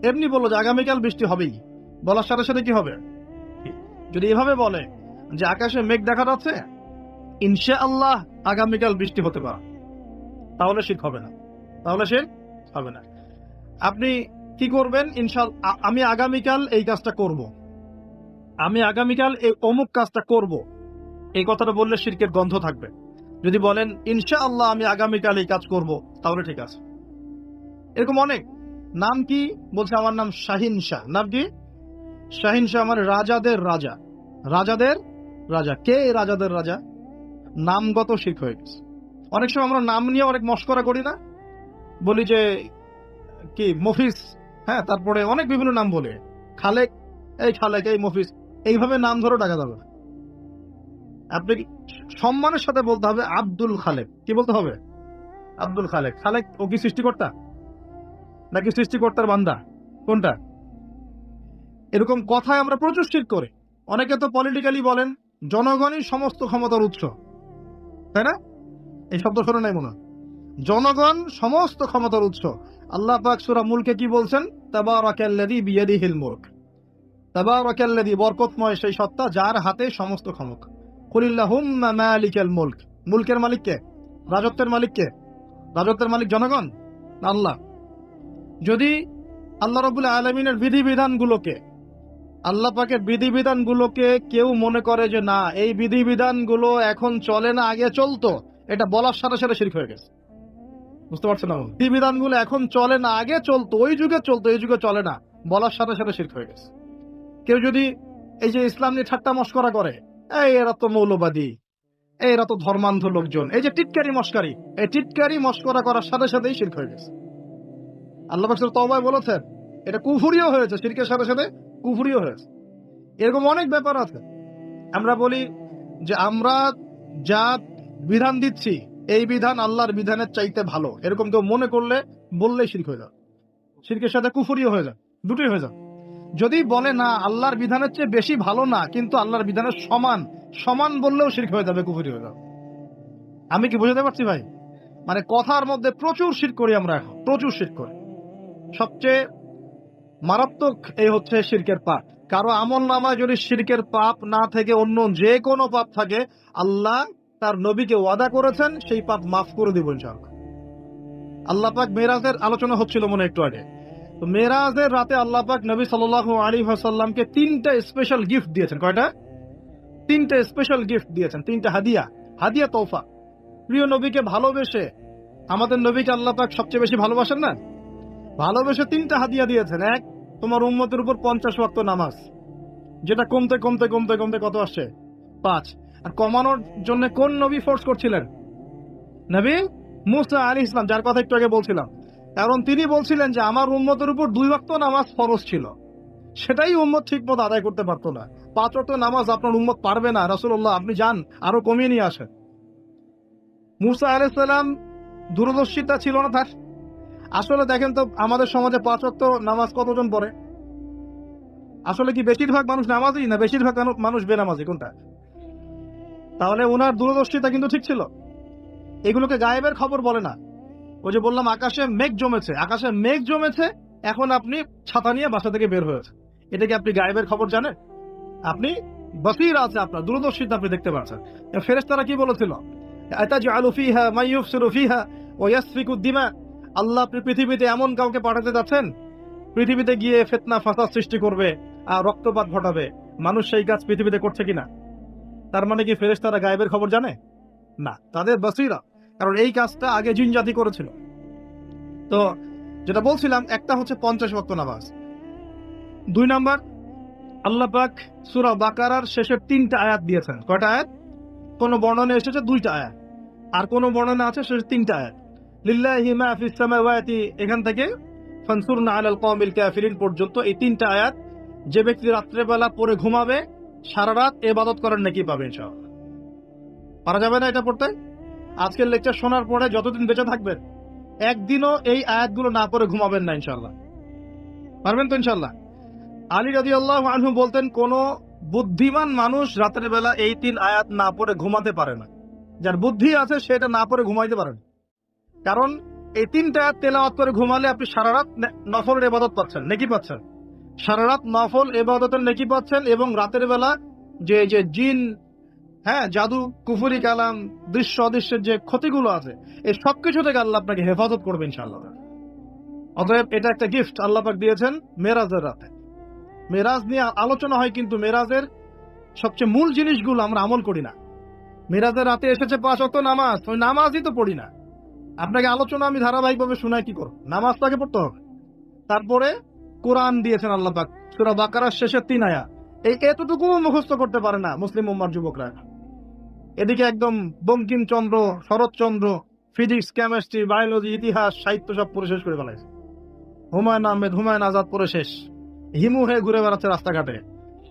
এমনি বললো যে আগামীকাল বৃষ্টি হবেই, বলার সাথে সাথে কি হবে? যদি এভাবে বলে যে আকাশে মেঘ দেখা যাচ্ছে, ইনশাআল্লাহ আগামীকাল বৃষ্টি হতে পারে, তাহলে শিরক হবে না, তাহলে শিরক হবে না। আপনি কি করবেন? ইনশাআল্লাহ আমি আগামীকাল এই কাজটা করব, আমি আগামীকাল এই অমুক কাজটা করব, এই কথাটা বললে শিরকের গন্ধ থাকবে। যদি বলেন ইনশাআল্লাহ আমি আগামীকাল এই কাজ করব, তাহলে ঠিক আছে। এরকম অনেক। নাম কি? বলছে আমার নাম শাহিন শাহ। নাম কি? শাহিন শাহ মানে রাজাদের রাজা, রাজাদের রাজা। কে রাজাদের রাজা? নামগত শিরক হয়ে গেছে। অনেক সময় আমরা নাম নিয়ে অনেক মস্করা করি না, বলি যে কি মফিজ, হ্যাঁ, তারপরে অনেক বিভিন্ন নাম বলে, খালেক, এই খালেক, এই মফিজ, এইভাবে নাম ধরে ডাকা যাবে না। আপনি সম্মানের সাথে বলতে হবে আব্দুল খালেক। কি বলতে হবে? আব্দুল খালেক। খালেক ও কি সৃষ্টিকর্তা নাকি সৃষ্টিকর্তার বান্দা? কোনটা? এরকম কথায় আমরা প্রচুর শিরক করি। অনেকে তো পলিটিক্যালি বলেন জনগণই সমস্ত ক্ষমতার উৎস, তাই না? এই শব্দ শোনে নাই মনে হয়? জনগণ সমস্ত ক্ষমতার উৎস। আল্লাহ পাক সূরা মুলকে কি বলছেন? তাবারাকাল্লাযী বিয়াদিহিল মুলক, তাবারাকাল্লাযী বরকতময় সেই সত্তা যার হাতে সমস্ত ক্ষমতা। কুলিল্লাহুম্মা মালিকাল মুলক, মুলকের মালিক কে? রাজত্বের মালিক কে? রাজত্বের মালিক জনগণ, আল্লাহ। যদি আল্লাহ রাব্বুল আলামিনের বিধিবিধানগুলোকে, আল্লাহ পাকের বিধিবিধানগুলোকে কেউ মনে করে যে না এই বিধিবিধানগুলো এখন চলে না, আগে চলতো, এটা বলার সাথে সাথে শিরক হয়ে গেছে। বুঝতে পারছেন না? বিধিবিধানগুলো এখন চলে না, আগে চলতো, ওই যুগে চলতো, এই যুগে চলে না, বলার সাথে সাথে শিরক হয়ে গেছে। কেউ যদি এই যে ইসলাম নিয়ে ঠাট্টা মস্করা করে, এই এরা তো মৌলবাদী, এরা তো ধর্মান্ধ লোকজন, এই যে টিটকারি মস্কারি, এই টিটকারি মস্করা করার সাথে সাথেই শিরক হয়ে গেছে। আল্লাহ পাক সূরা তাওবায় বলেছেন এটা কুফরিও হয়েছে, শিরকের সাথে সাথে কুফরিও হয়েছে। এরকম অনেক ব্যাপার আছে। আমরা বলি যে আমরা যা বিধান দিচ্ছি এই বিধান আল্লাহর বিধানের চাইতে ভালো, এরকম কেউ মনে করলে বললেই শিরক হয়ে যায়, শিরকের সাথে কুফরিও হয়ে যায়, দুটোই হয়ে যায়। যদি বলে না আল্লাহর বিধানের চেয়ে বেশি ভালো না, কিন্তু আল্লাহর বিধানের সমান, সমান বললেও শিরক হয়ে যাবে, কুফরি হয়ে যাবে। আমি কি বুঝাতে পারছি ভাই? মানে কথার মধ্যে প্রচুর শিরক করি আমরা, এখন প্রচুর শিরক করি। সবচেয়ে মারাত্মক এই হচ্ছে শিরকের পাপ। কারো আমল নামায় যদি শিরকের পাপ না থেকে অন্য যে কোনো পাপ থাকে, আল্লাহ তার নবীকে ওয়াদা করেছেন সেই পাপ মাফ করে দিব ইনশাআল্লাহ। আল্লাহ পাক মেরাজের আলোচনা হচ্ছিল মনে একটু আগে, তো মেরাজের রাতে আল্লাহ পাক নবী সাল্লাল্লাহু আলাইহি ওয়াসাল্লামকে 3টা স্পেশাল গিফট দিয়েছেন। কয়টা? 3টা স্পেশাল গিফট দিয়েছেন, 3টা হাদিয়া, হাদিয়া তোফা। প্রিয় নবীকে ভালোবেসে, আমাদের নবীকে আল্লাহ পাক সবচেয়ে বেশি ভালোবাসেন না, ভালোবেসে 3টা হাদিয়া দিয়েছেন। এক, তোমার উম্মতের উপর 50 ওয়াক্ত নামাজ, যেটা কমতে কমতে কমতে কমতে কত আসছে? 5। আর কমানোর জন্য কোন নবী ফোর্স করছিলেন? নবী মুসা আলাইহিস সালাম, যার কথা একটু আগে বলছিলাম। কারণ তিনি বলছিলেন যে আমার উম্মতের উপর 2 ওয়াক্ত নামাজ ফরজ ছিল, সেটাই উম্মত ঠিক মতো আদায় করতে পারতো না। 5 ওয়াক্ত নামাজ আপনার উম্মত পারবে না, রাসূলুল্লাহ আপনি যান আরো কমিয়ে নিয়ে আসেন। মুসা আলাইহিস সালাম দূরদর্শিতা ছিল না তার? আসলে দেখেন তো আমাদের সমাজে 5 ওয়াক্ত নামাজ কতজন পড়ে? আসলে কি বেশিরভাগ মানুষ নামাজি না বেশিরভাগ মানুষ বেনামাজি, কোনটা? তাহলে ওনার দূরদর্শিতা কিন্তু ঠিক ছিল। এগুলোকে গায়েবের খবর বলে না। ওই যে বললাম আকাশে মেঘ জমেছে, আকাশে মেঘ জমেছে, এখন আপনি ছাতা নিয়ে বাসা থেকে বের হয়েছে, এটা কি আপনি গায়েবের খবর জানেন? আপনি বসির আছে, আপনার দূরদর্শিতা আপনি দেখতে পাচ্ছেন। ফেরেশতারা কি বলেছিল, আতাজআলু ফিহা মান ইউফসিরু ফিহা ওয়া ইয়াসফিকু দিমা, আল্লাহ আপনি পৃথিবীতে এমন কাউকে পাঠাতে যাচ্ছেন পৃথিবীতে গিয়ে ফিতনা ফাসাদ সৃষ্টি করবে আর রক্তপাত ঘটাবে, মানুষ সেই কাজ পৃথিবীতে করছে কিনা? তার মানে কি ফেরেশতারা গায়েবের খবর জানে? না, তাদের বসিরা, কারণ এই কাজটা আগে জিন জাতি করেছিল। তো যেটা বলছিলাম, একটা হচ্ছে 50 ওয়াক্ত নামাজ, 2 নাম্বার আল্লাহ পাক সূরা বাকারার শেষের 3টা আয়াত দিয়েছেন। কয়টা আয়াত? কোন বর্ণনা এসেছে 2টা আয়াত, আর কোন বর্ণনা আছে শেষের 3টা আয়াত। লিল্লাহি মা ফিস সামাওয়াতি, এখান থেকে ফানসুরনা আলাল কওমিল কাফিরিন পর্যন্ত এই 3টা আয়াত যে ব্যক্তি রাত্রেবেলা পড়ে ঘুমাবে সারা রাত ইবাদত করার নেকি পাবে ইনশাআল্লাহ। পারা যাবে না এটা পড়তে? আজকের লেকচার শোনার পরে যতদিন বেঁচে থাকবেন একদিনও এই আয়াতগুলো না পড়ে ঘুমাবেন না ইনশাআল্লাহ। পারবেন তো ইনশাআল্লাহ? আলী রাদিয়াল্লাহু আনহু বলতেন, কোন বুদ্ধিমান মানুষ রাতের বেলা এই 3 আয়াত না পড়ে ঘুমাতে পারে না। যার বুদ্ধি আছে সেটা না পড়ে ঘুমাইতে পারে না। কারণ এই 3টা আয়াত তেলাওয়াত করে ঘুমালে আপনি সারা রাত নফলের ইবাদত পাচ্ছেন, নেকি পাচ্ছেন। সারা রাত নফল ইবাদতের নেকি পাচ্ছেন, এবং রাতের বেলা যে যে জিন, হ্যাঁ, জাদু, কুফরি কালাম, দৃশ্য অদৃশ্যের যে ক্ষতিগুলো আছে, এই সবকিছু থেকে আল্লাহ আপনাকে হেফাজত করবে ইনশাআল্লাহ। অতএব এটা একটা গিফট আল্লাহ পাক দিয়েছেন মেরাজের রাতে। মেরাজ নিয়ে আলোচনা হয়, কিন্তু মেরাজের সবচেয়ে মূল জিনিসগুলো আমরা আমল করি না। মেরাজের রাতে এসেছে 5 ওয়াক্ত নামাজ, ওই নামাজই তো পড়ি না। আপনাকে আলোচনা আমি ধারাবাহিকভাবে শোনাই, কি করব? নামাজটাকে পড়তে হবে। তারপরে কোরআন দিয়েছেন আল্লাহ পাক সূরা বাকারার শেষের 3 আয়াত। এই এতটুকুও মুখস্থ করতে পারে না মুসলিম উম্মার যুবকরা। এদিকে একদম Bankimchandra, Saratchandra, physics, chemistry, biology, ইতিহাস, সাহিত্য সব পড়ে শেষ করে ফেলাইছে। হুমায়ুন আহমেদ, হুমায়ুন আজাদ পড়ে শেষ, হিমু হয়ে ঘুরে বেড়াচ্ছে রাস্তাঘাটে,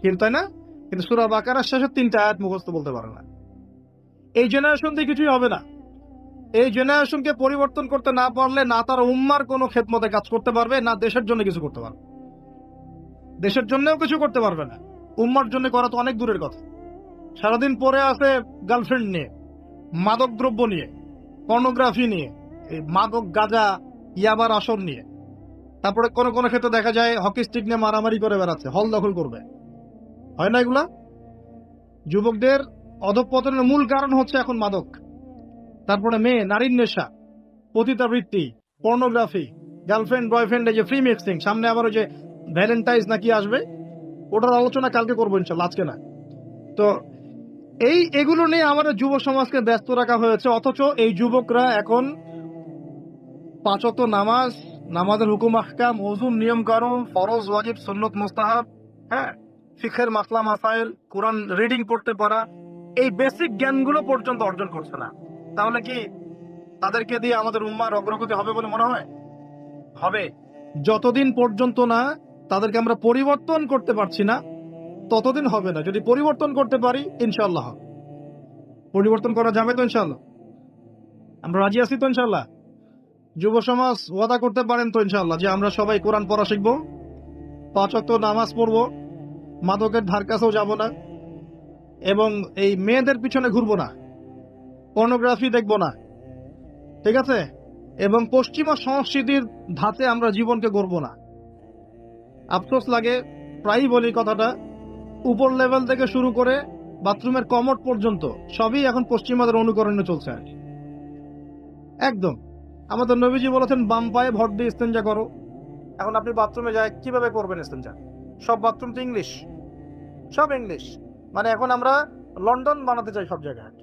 কিন্তু তাই না? কিন্তু সূরা বাকারার শেষের 3টা আয়াত মুখস্থ বলতে পারে না। এই জেনারেশন দিয়ে কিছুই হবে না। এই জেনারেশনকে পরিবর্তন করতে না পারলে না তার উম্মার কোনো খেদমতে কাজ করতে পারবে, না দেশের জন্য কিছু করতে পারবে। দেশের জন্যও কিছু করতে পারবে না, উম্মার জন্য করা তো অনেক দূরের কথা। সারাদিন পরে আছে গার্লফ্রেন্ড নিয়ে, মাদক দ্রব্য নিয়ে, পর্নোগ্রাফি নিয়ে, এই মাদক, গাঁজা, ইয়াবার আসর নিয়ে। তারপরে কোন কোন ক্ষেত্রে দেখা যায় হকি স্টিক নিয়ে মারামারি করে বেড়াচ্ছে, হল দখল করবে। হয় না এগুলা? যুবকদের অধঃপতনের মূল কারণ হচ্ছে এখন মাদক, তারপরে মেয়ে, নারীর নেশা, পতিতাবৃত্তি, পর্নোগ্রাফি, গার্লফ্রেন্ড বয়ফ্রেন্ড, এই যে ফ্রি মিক্সিং। সামনে আবার ওই যে ভ্যালেন্টাইন্স নাকি আসবে, ওটার আলোচনা কালকে করবো ইনশাল্লাহ, আজকে না। তো এগুলো নিয়ে আমাদের যুব সমাজকে ব্যস্ত রাখা হয়েছে, অথচ এই যুবকরা এখন 5 ওয়াক্ত নামাজ, নামাজের হুকুম আহকাম, ওযুর নিয়ম কানুন, ফরজ, ওয়াজিব, সুন্নত, মুস্তাহাব, হ্যাঁ, ফিকহের মাসলা মাসাইল, কোরআন রিডিং পড়তে পারা, এই বেসিক জ্ঞানগুলো পর্যন্ত অর্জন করছে না। তাহলে কি তাদেরকে দিয়ে আমাদের উম্মার অগ্রগতি হবে বলে মনে হয়? হবে। যতদিন পর্যন্ত না তাদেরকে আমরা পরিবর্তন করতে পারছি না, ততদিন হবে না। যদি পরিবর্তন করতে পারি ইনশাআল্লাহ পরিবর্তন করা যাবে তো ইনশাআল্লাহ। আমরা রাজি আছি তো ইনশাআল্লাহ? যুব সমাজ ওয়াদা করতে পারেন তো ইনশাআল্লাহ যে আমরা সবাই কোরআন পড়া শিখবো, 5 ওয়াক্ত নামাজ পড়বো, মাদকের ধার কাছেও যাব না, এবং এই মেয়েদের পিছনে ঘুরবো না, পর্নোগ্রাফি দেখবো না, ঠিক আছে? এবং পশ্চিমা সংস্কৃতির ধাতে আমরা জীবনকে গড়বো না। আফসোস লাগে, প্রায়ই বলি কথাটা, উপর লেভেল থেকে শুরু করে বাথরুমের কমোড পর্যন্ত সবই এখন পশ্চিমাদের অনুকরণে চলছে। একদম আমাদের নবীজি বলেছেন বাম পায়ে ভর দিয়ে ইস্তেঞ্জা করো। এখন আপনি বাথরুমে যায় কিভাবে করবেন ইস্তেঞ্জা? সব বাথরুম তো ইংলিশ, সব ইংলিশ। মানে এখন আমরা লন্ডন বানাতে চাই সব জায়গায়।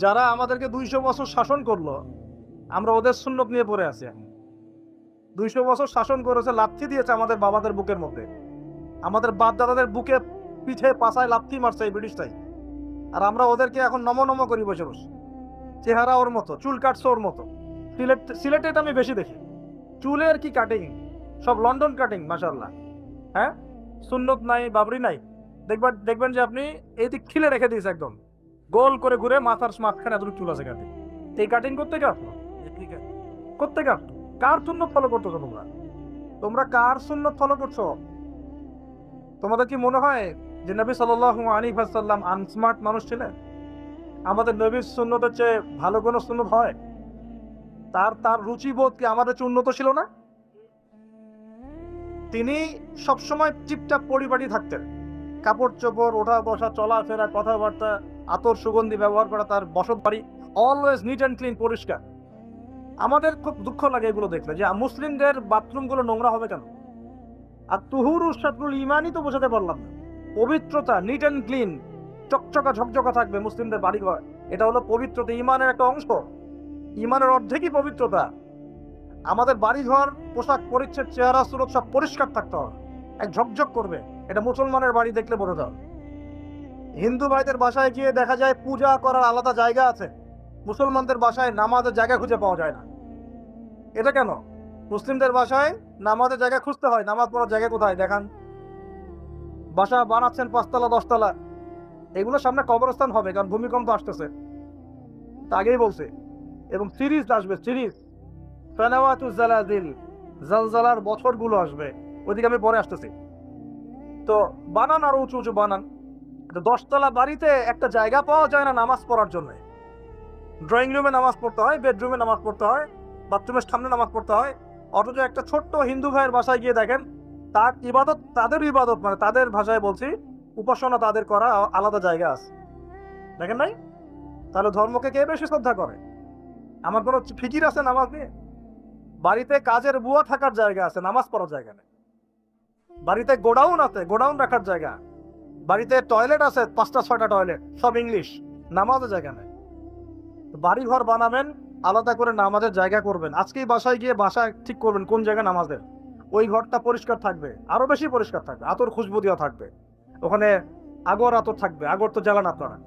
যারা আমাদেরকে 200 বছর শাসন করলো, আমরা ওদের সুন্নত নিয়ে পড়ে আছি। 200 বছর শাসন করেছে, লাথি দিয়েছে আমাদের বাবাদের বুকের মধ্যে, আমাদের বাপ দাদাদের বুকে, পিঠে, পাছায় লাথি মারছে এই ব্রিটিশটাই। আর আমরা ওদেরকে এখন নম নম করি বসে বসে। চেহারা ওর মতো, চুল কাটছে ওর মতো। সিলেটে আমি বেশি দেখি চুলের কি কাটিং, সব লন্ডন কাটিং, মাশাআল্লাহ। হ্যাঁ, সুন্নত নাই, বাবরি নাই। দেখবেন যে আপনি এই দিক খিলে রেখে দিয়েছে, একদম গোল করে ঘুরে মাথার মাঝখানে এতটুকু চুল আছে কাটিং। এই কাটিং করতে কে আসলো? করতে কে আসলো? কার সুন্নত ফলো করতেছো তোমরা? তোমরা কার সুন্নত ফলো করছো? তোমাদের কি মনে হয় যে নবী সাল্লাল্লাহু আলাইহি ওয়াসাল্লাম আনস্মার্ট মানুষ ছিলেন? আমাদের নবীর সুন্নতের চেয়ে ভালো কোনো সুন্নত হয়? তার রুচিবোধ কি আমাদের চেয়ে উন্নত ছিল না? তিনি সবসময় টিপটাপ পরিপাটি থাকতেন, কাপড় চোপড়, ওঠা বসা, চলাফেরা, কথাবার্তা, আতর সুগন্ধি ব্যবহার করা, তার বসত বাড়ি অলওয়েজ নিট অ্যান্ড ক্লিন, পরিষ্কার। আমাদের খুব দুঃখ লাগে এগুলো দেখলে, যে মুসলিমদের বাথরুমগুলো নোংরা হবে কেন? আর তুহুরু শাতরুল ইমানই তো বোঝাতে পারলাম না। পবিত্রতা, নিট অ্যান্ড ক্লিন, চকচকা ঝকঝকা থাকবে মুসলিমদের বাড়িঘর, এটা হলো পবিত্রতা, ইমানের একটা অংশ। ইমানের অর্ধেকই পবিত্রতা। আমাদের বাড়িঘর, পোশাক পরিচ্ছদ, চেহারা সুরত সব পরিষ্কার থাকতে হবে, এক ঝকঝক করবে। এটা মুসলমানের বাড়ি দেখলে বোঝা যায়। হিন্দু ভাইদের বাসায় গিয়ে দেখা যায় পূজা করার আলাদা জায়গা আছে, মুসলমানদের বাসায় নামাজের জায়গা খুঁজে পাওয়া যায় না। এটা কেন? মুসলিমদের বাসায় নামাজের জায়গা খুঁজতে হয়, নামাজ পড়ার জায়গা কোথায় দেখান? বাসা বানাচ্ছেন 5 তলা 10 তলা, এগুলো সামনে কবরস্থান হবে, কারণ ভূমিকম্প আসতেছে, তা আগেই বলছে। এবং সিরিজ আসবে, সিরিজ ফানাওয়াতু জালাজিল, জালজালার বছরগুলো আসবে, ওইদিকে আমি পরে আসতেছি। তো বানান আরো উঁচু উঁচু বানান। 10 তলা বাড়িতে একটা জায়গা পাওয়া যায় না নামাজ পড়ার জন্য। ড্রয়িং রুমে নামাজ পড়তে হয়, বেডরুমে নামাজ পড়তে হয়, বাথরুমের সামনে নামাজ পড়তে হয়। অথচ একটা ছোট্ট হিন্দু ভাইয়ের বাসায় গিয়ে দেখেন, তার ইবাদত, তাদের ইবাদত মানে তাদের ভাষায় বলছি, উপাসনা তাদের করা আলাদা জায়গা আছে, দেখেন নাই? তাহলে ধর্মকে কে বেশি শ্রদ্ধা করে? আমার কোনো ফিকির আছে নামাজ নিয়ে? বাড়িতে কাজের বুয়া থাকার জায়গা আছে, নামাজ পড়ার জায়গা নেই। বাড়িতে গোডাউন আছে, গোডাউন রাখার জায়গা। বাড়িতে টয়লেট আছে, 5টা 6টা টয়লেট, সব ইংলিশ, নামাজের জায়গা নেই। বাড়ি ঘর বানাবেন, আলাদা করে নামাজের জায়গা করবেন। আজকেই বাসায় গিয়ে বাসা ঠিক করবেন কোন জায়গায় নামাজের, ওই ঘরটা পরিষ্কার থাকবে, আরো বেশি পরিষ্কার থাকবে, আতর খুশবু দেওয়া থাকবে, ওখানে আগর আতর থাকবে, আগর তো জ্বালান আপনারা,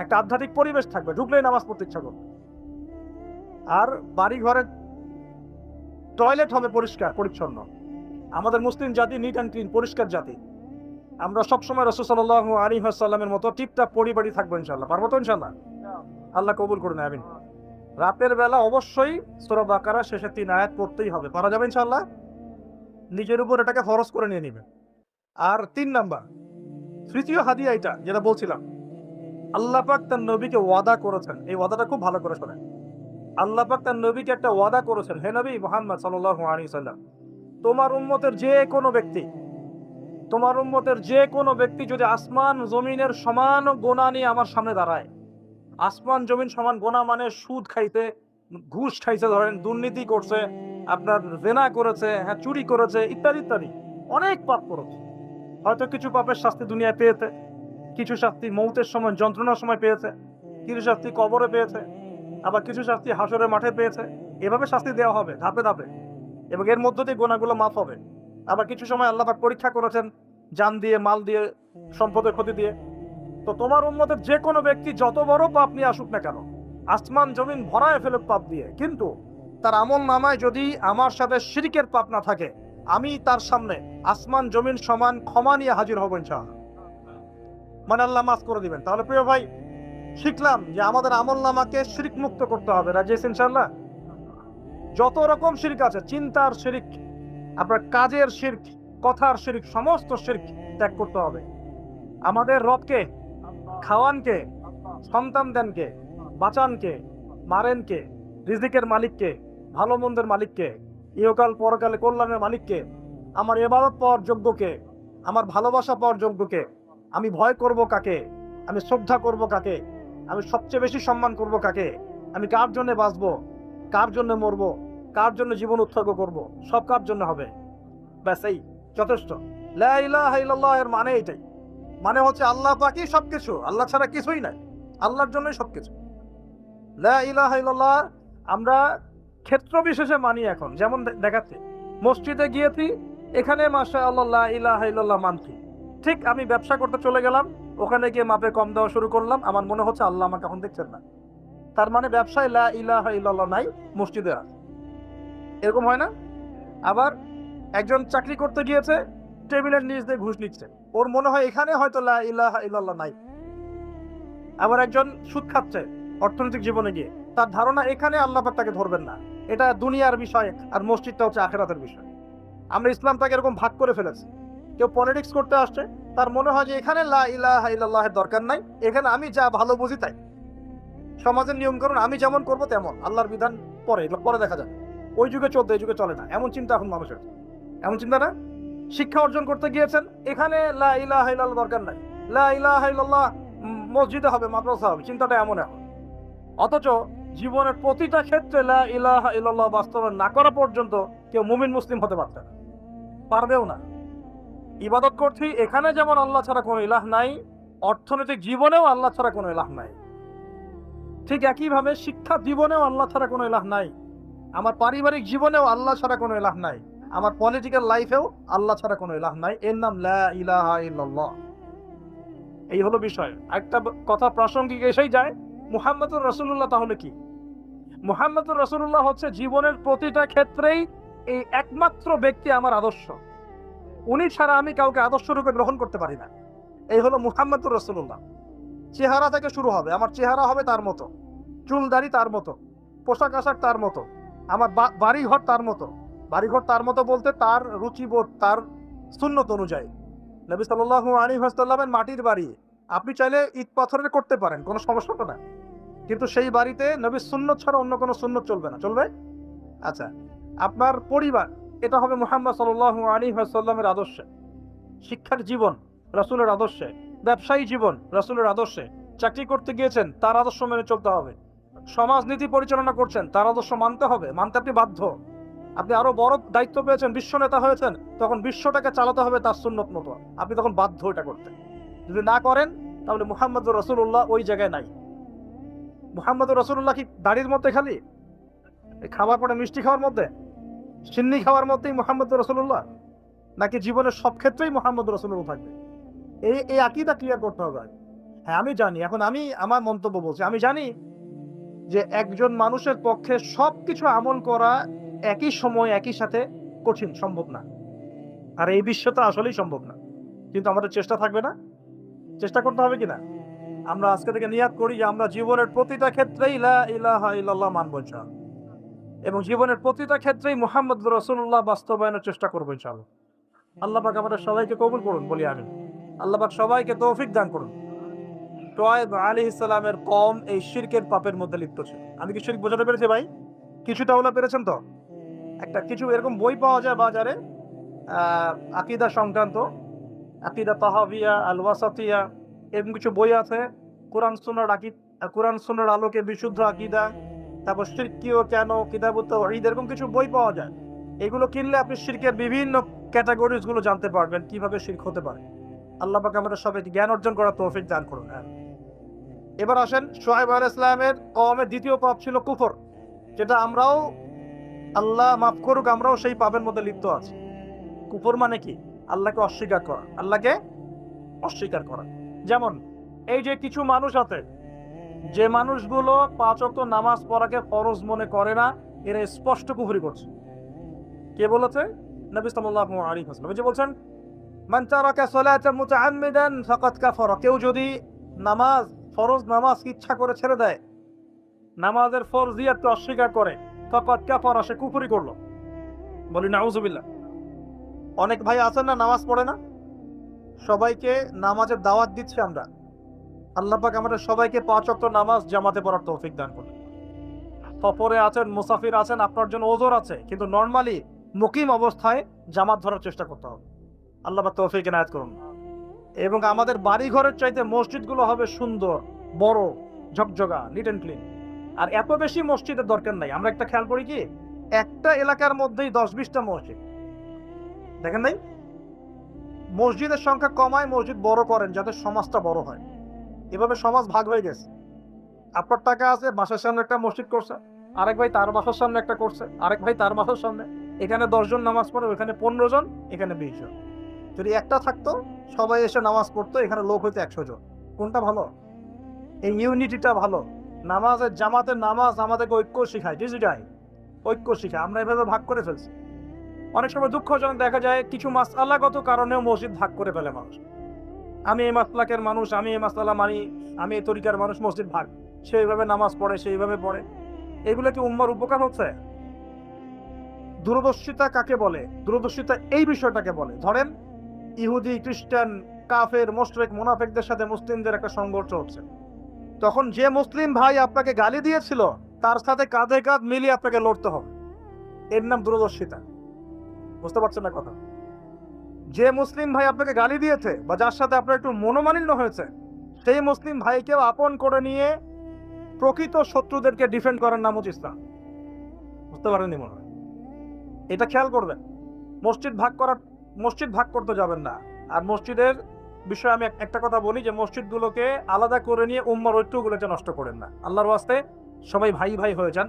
একটা আধ্যাত্মিক পরিবেশ থাকবে, ঢুকলেই নামাজ পড়তে ইচ্ছা করবে। আর বাড়ি ঘরের টয়লেট হবে পরিষ্কার পরিচ্ছন্ন। আমাদের মুসলিম জাতি নিট অ্যান্ড ক্লিন, পরিষ্কার জাতি। আমরা সবসময় রাসূল সাল্লাল্লাহু আলাইহি ওয়াসাল্লামের মতো টিপটাপ পরিপাটি থাকবো ইনশাআল্লাহ। পারবো তো ইনশাআল্লাহ? আল্লাহ কবুল করুন, আমিন। রাতের বেলা অবশ্যই সূরা বাকারা শেষে 3 আয়াত পড়তেই হবে, পারা যাবে ইনশাআল্লাহ। নিজের উপর এটাকে ফরজ করে নিয়ে নেবেন। আর 3 নাম্বার, তৃতীয় হাদিয়া, এটা যেটা বলছিলাম, আল্লাহ পাক তার নবীকে ওয়াদা করেছেন। এই ওয়াদাটা খুব ভালো করে শোনেন। আল্লাহ পাক তার নবীকে একটা ওয়াদা করেছেন, হে নবী মুহাম্মদ সাল্লাল্লাহু আলাইহি ওয়াসাল্লাম, তোমার উম্মতের যে কোনো ব্যক্তি, তোমার উম্মতের যে কোনো ব্যক্তি যদি আসমান জমিনের সমান গোনা নিয়ে আমার সামনে দাঁড়ায়, আসমান জমিন সমান গোনা মানে সুদ খাইতে, ঘুষ খাইছে, ধরেন দুর্নীতি করছে, আপনার জেনা করেছে, হ্যাঁ চুরি করেছে, ইত্যাদি ইত্যাদি, অনেক পাপ করেছে। হয়তো কিছু পাপের শাস্তি দুনিয়ায় পেয়েছে, কিছু শাস্তি মৌতের সময় যন্ত্রণার সময় পেয়েছে, কিছু শাস্তি কবরে পেয়েছে, আবার কিছু শাস্তি হাসরের মাঠে পেয়েছে। এভাবে শাস্তি দেওয়া হবে ধাপে ধাপে, এবং এর মধ্য দিয়ে গোনাগুলো মাফ হবে। আবার কিছু সময় আল্লাহ পাক পরীক্ষা করেছেন, জান দিয়ে, মাল দিয়ে, সম্পদের ক্ষতি দিয়ে। তো তোমার উম্মতের যে কোনো ব্যক্তি যত বড় পাপ নিয়ে আসুক না কেন, আসমান জমিন ভরায় ফেলুক পাপ দিয়ে, কিন্তু তার আমল নামায় যদি আমার সাথে শিরকের পাপ না থাকে, আমি তার সামনে আসমান জমিন সমান ক্ষমা নিয়ে হাজির হব ইনশাআল্লাহ। মানে আল্লাহ মাফ করে দিবেন। তাহলে প্রিয় ভাই, শিখলাম যে আমাদের আমল নামাকে শিরক মুক্ত করতে হবে। রাজি আছেন ইনশাআল্লাহ? যত রকম শিরক আছে, চিন্তার শিরক, আপনার কাজের শিরক, কথার শিরক, সমস্ত শিরক ত্যাগ করতে হবে। আমাদের রবকে, খাওয়ানকে, সন্তান দেনকে, বাঁচানকে, মারেনকে, রিজিকের মালিককে, ভালো মন্দের মালিককে, ইহকাল পরকালে কল্যাণের মালিককে, আমার ইবাদত পাওয়ার যোগ্যকে, আমার ভালোবাসা পাওয়ার যোগ্যকে, আমি ভয় করব কাকে, আমি শ্রদ্ধা করব কাকে, আমি সবচেয়ে বেশি সম্মান করব কাকে, আমি কার জন্য বাঁচবো, কার জন্য মরবো, কার জন্য জীবন উৎসর্গ করব, সব কার জন্য হবে। ব্যাস, এই যথেষ্ট। লা ইলাহা ইল্লাল্লাহ এর মানে এটাই, মানে হচ্ছে আল্লাহ পাকই সবকিছু, আল্লাহ ছাড়া কিছুই নাই, আল্লাহর জন্যই সবকিছু। লা ইলাহা ইল্লাল্লাহ আমরা ক্ষেত্র বিশেষে মানি। এখন যেমন দেখাচ্ছে, মসজিদে গিয়েছি, এখানে মাশাআল্লাহ লা ইলাহা ইল্লাল্লাহ মানছি, ঠিক আমি ব্যবসা করতে চলে গেলাম, ওখানে গিয়ে মাপে কম দেওয়া শুরু করলাম, আমার মনে হচ্ছে আল্লাহ আমাকে এখন দেখছেন না, তার মানে ব্যবসায় লা ইলাহা ইল্লাল্লাহ নাই, মসজিদে আছে। এরকম হয় না? আবার একজন চাকরি করতে গিয়েছে, টেবিলের নিচ দিয়ে ঘুষ নিচ্ছে, ওর মনে হয় এখানে হয়তো লা ইলাহা ইল্লাল্লাহ নাই। আবার একজন সুদ খাচ্ছে অর্থনৈতিক জীবনে গিয়ে, তার ধারণা এখানে আল্লাহ পাক তাকে ধরবেন না, এটা দুনিয়ার বিষয়, আর মসজিদটা হচ্ছে আখিরাতের বিষয়। আমরা ইসলামটাকে এরকম ভাগ করে ফেলেছি। কেউ পলিটিক্স করতে আসছে, তার মনে হয় যে এখানে লা ইলাহা ইল্লাল্লাহের দরকার নাই, এখানে আমি যা ভালো বুঝি তাই, সমাজের নিয়মকানুন আমি যেমন করব তেমন, আল্লাহর বিধান পরে, এগুলো পরে দেখা যাবে, ওই যুগে চলতে, এই যুগে চলে না, এমন চিন্তা এখন মানুষের। এমন চিন্তা না? শিক্ষা অর্জন করতে গিয়েছেন, এখানে লা ইলাহা ইল্লাল্লাহ দরকার নাই, লা ইলাহা ইল্লাল্লাহ মসজিদে হবে, মাদ্রাসা হবে, চিন্তাটা এমন এখন। অথচ জীবনের প্রতিটা ক্ষেত্রে লা ইলাহা ইল্লাল্লাহ বাস্তবায়ন না করা পর্যন্ত কেউ মুমিন মুসলিম হতে পারবে না, পারবেও না। ইবাদত করছি, এখানে যেমন আল্লাহ ছাড়া কোনো ইলাহ নাই, অর্থনৈতিক জীবনেও আল্লাহ ছাড়া কোনো ইলাহ নাই। ঠিক একইভাবে শিক্ষা জীবনেও আল্লাহ ছাড়া কোনো ইলাহ নাই, আমার পারিবারিক জীবনেও আল্লাহ ছাড়া কোনো ইলাহ নাই, আমার পলিটিক্যাল লাইফেও আল্লাহ ছাড়া কোনো ইলাহ নাই। এর নাম লা ইলাহা ইল্লাল্লাহ। এই হলো বিষয়। একটা কথা প্রাসঙ্গিক এসেই যায়, মুহাম্মদুর রাসূলুল্লাহ তাহলে কি? মুহাম্মদুর রাসূলুল্লাহ হচ্ছে জীবনের প্রতিটা ক্ষেত্রেই এই একমাত্র ব্যক্তি আমার আদর্শ। উনি ছাড়া আমি কাউকে আদর্শ রূপে গ্রহণ করতে পারি না। এই হলো মুহাম্মদুর রাসূলুল্লাহ। চেহারা থেকে শুরু হবে, আমার চেহারা হবে তার মতো, চুল দাড়ি তার মতো, পোশাক আশাক তার মতো, আমার বাড়িঘর তার মতো। বাড়িঘর তার মতো বলতে তার রুচিবোধ, তার সুন্নত অনুযায়ী। নবী সাল্লাল্লাহু আলাইহি ওয়াসাল্লামের মাটির বাড়ি, আপনি চাইলে ইট পাথরের করতে পারেন, কোনো সমস্যা তো না, কিন্তু সেই বাড়িতে নবীর সুন্নত ছাড়া অন্য কোনো সুন্নত চলবে না, চলবে? আচ্ছা, আপনার পরিবার, এটা হবে মুহাম্মদ সাল্লাল্লাহু আলাইহি ওয়াসাল্লামের আদর্শে। শিক্ষার জীবন রাসূলের আদর্শে, ব্যবসায়ী জীবন রাসূলের আদর্শে, চাকরি করতে গিয়েছেন তার আদর্শ মেনে চলতে হবে, সমাজনীতি পরিচালনা করছেন তার আদর্শ মানতে হবে, মানতে আপনি বাধ্য। আপনি আরো বড় দায়িত্ব পেয়েছেন, বিশ্ব নেতা হয়েছেন, তখন বিশ্বটাকে চালাতে হবে তার সুন্নত মতো, আপনি তখন বাধ্য এটা করতে। যদি না করেন তাহলে মুহাম্মদুর রাসূলুল্লাহ ওই জায়গায় নাই। মুহাম্মদুর রাসূলুল্লাহ কি দাড়ির মধ্যে খালি, খাবার পরে মিষ্টি খাওয়ার মধ্যে, সিন্নি খাওয়ার মধ্যেই মুহাম্মদুর রাসূলুল্লাহ, নাকি জীবনের সব ক্ষেত্রেই মুহাম্মদুর রাসূলুল্লাহ থাকবে? এই আকীদা ক্লিয়ার করতে হবে। হ্যাঁ, আমি জানি, এখন আমি আমার মন্তব্য বলছি, আমি জানি যে একজন মানুষের পক্ষে সবকিছু আমল করা একই সময় একই সাথে কঠিন, সম্ভব না। আর এই বিশ্বটা আসলেই সম্ভব না, কিন্তু আমাদের চেষ্টা থাকবে না? চেষ্টা করতে হবে কিনা? আমরা আজকে থেকে নিয়াত করি যে আমরা জীবনের প্রতিটা ক্ষেত্রেই লা ইলাহা ইল্লাল্লাহ মানব ইনশাআল্লাহ, এবং জীবনের প্রতিটা ক্ষেত্রেই মুহাম্মদুর রাসূলুল্লাহ বাস্তবায়নের চেষ্টা করবো ইনশাআল্লাহ। আল্লাহ পাক আমাদের সবাইকে কবুল করুন, বলি আমিন। আল্লাহ পাক সবাইকে তৌফিক দান করুন। শুআয়ব আলাইহিস সালামের কওম এই শিরকের পাপের মধ্যে লিপ্ত ছিল। আমি কি শিরক বোঝাতে পেরেছি ভাই? কিছুটা হলে পেরেছেন তো? একটা কিছু এরকম বই পাওয়া যায় বাজারে, আকীদা সংক্রান্ত, আকীদা তাহাবিয়া, আল ওয়াসাতিয়া, এরকম কিছু বই আছে। কোরআন সুন্নাহর আলোকে বিশুদ্ধ আকীদা, তারপর শিরক কি ও কেন, কিতাবুত তাওহীদ, এরকম কিছু বই পাওয়া যায়। এগুলো কিনলে আপনি শিরকের বিভিন্ন ক্যাটাগরিজ গুলো জানতে পারবেন, কিভাবে শিরক হতে পারে। আল্লাহ পাক আমাদের সবাইকে জ্ঞান অর্জন করার তৌফিক দান করুন। এবার আসেন, শুআয়ব আলাইহিস সালামের কওমের দ্বিতীয় পাপ ছিল কুফর, যেটা আমরাও, আল্লাহ মাফ করুক, আমরাও সেই পাপের মধ্যে লিপ্ত আছি। কুফর মানে কি? আল্লাহকে অস্বীকার করা, আল্লাহকে অস্বীকার করা। যেমন এই যে কিছু মানুষ আছে, যে মানুষগুলো 5 ওয়াক্ত নামাজ পড়াকে ফরজ মনে করে না, এরা স্পষ্ট কুফরি করছে। কে বলেছে? নবী সাল্লাল্লাহু আলাইহি ওয়াসাল্লাম যে বলছেন, মান তারাকা সালাতান মুতাআম্মিদান ফাকাদ কাফারা, কেউ যদি নামাজ, ফরজ নামাজ ইচ্ছা করে ছেড়ে দেয়, নামাজের ফরজিয়াতকে অস্বীকার করে, ফাকাদ কাফারা, সে কুফরি করলো। বলি নাউজুবিল্লাহ। অনেক ভাই আছেন না, নামাজ পড়ে না, সবাইকে নামাজের দাওয়াত দিচ্ছে আমরা। আল্লাহ পাক আমাদের সবাইকে 5 ওয়াক্ত নামাজ জামাতে পড়ার তৌফিক দান করুন। সফরে আছেন, মুসাফির আছেন, আপনার জন্য ওযর আছে, কিন্তু নরমালি মুকিম অবস্থায় জামাত ধরার চেষ্টা করতে হবে। আল্লাহ পাক তৌফিক এনায়েত করুন। এবং আমাদের বাড়ি ঘরের চাইতে মসজিদগুলো হবে সুন্দর, বড়, ঝকঝকা, নিট অ্যান্ড ক্লিন। আর এত বেশি মসজিদের দরকার নাই। আমরা একটা খেয়াল করি কি, একটা এলাকার মধ্যেই 10-20টা মসজিদ, দেখেন নাই? মসজিদের সংখ্যা কমায়, মসজিদ বড় করেন যাতে সমাজটা বড় হয়। এভাবে সমাজ ভাগ হয়ে গেছে। আপনার টাকা আছে, বাসার সামনে একটা মসজিদ করছে, আরেক ভাই তার বাসার সামনে একটা করছে, আরেক ভাই তার বাসার সামনে, এখানে 10 জন নামাজ পড়ে, ওখানে 15 জন, এখানে 20 জন। যদি একটা থাকতো, সবাই এসে নামাজ পড়তো, এখানে লোক হইতো 100 জন। কোনটা ভালো? এই ইউনিটিটা ভালো। নামাজের জামাতের নামাজ আমাদেরকে ঐক্য শিখায়, ডিজিটাই ঐক্য শিখায়। আমরা এভাবে ভাগ করে ফেলছি। অনেক সময় দুঃখজনক দেখা যায় কিছু মাসআলাগত কারণেও মসজিদ ভাগ করে ফেলে মানুষ। আমি এই মাসলাকের মানুষ, আমি এই মাসআলা মানি, আমি এই তরিকার মানুষ, মসজিদ ভাগ। সেইভাবে নামাজ পড়ে, সেইভাবে পড়ে। এগুলো কি উম্মার উপকার হচ্ছে? দূরদর্শিতা কাকে বলে? দূরদর্শিতা এই বিষয়টাকে বলে, ধরেন ইহুদি, খ্রিস্টান, কাফের, মুশরিক, মুনাফিকদের সাথে মুসলিমদের একটা সংঘর্ষ হচ্ছে, তখন যে মুসলিম ভাই আপনাকে গালি দিয়েছিল তার সাথে কাঁধে কাঁধ মিলিয়ে আপনাকে লড়তে হবে। এর নাম দূরদর্শিতা। বুঝতে পারছেন না কথা? যে মুসলিম ভাই আপনাকে গালি দিয়েছে বা যার সাথে আপনার একটু মনোমালিন্য হয়েছে, সেই মুসলিম ভাইকেও আপন করে নিয়ে প্রকৃত শত্রুদেরকে ডিফেন্ড করার নাম হচ্ছে ইসলাম। বুঝতে পারেননি মনে হয়? এটা খেয়াল করবেন। মসজিদ ভাগ করতে যাবেন না। আর মসজিদের বিষয়ে আমি একটা কথা বলি, যে মসজিদগুলোকে আলাদা করে নিয়ে উম্মার ঐক্যগুলোকে নষ্ট করেন না। আল্লাহর ওয়াস্তে সবাই ভাই ভাই হয়ে যান।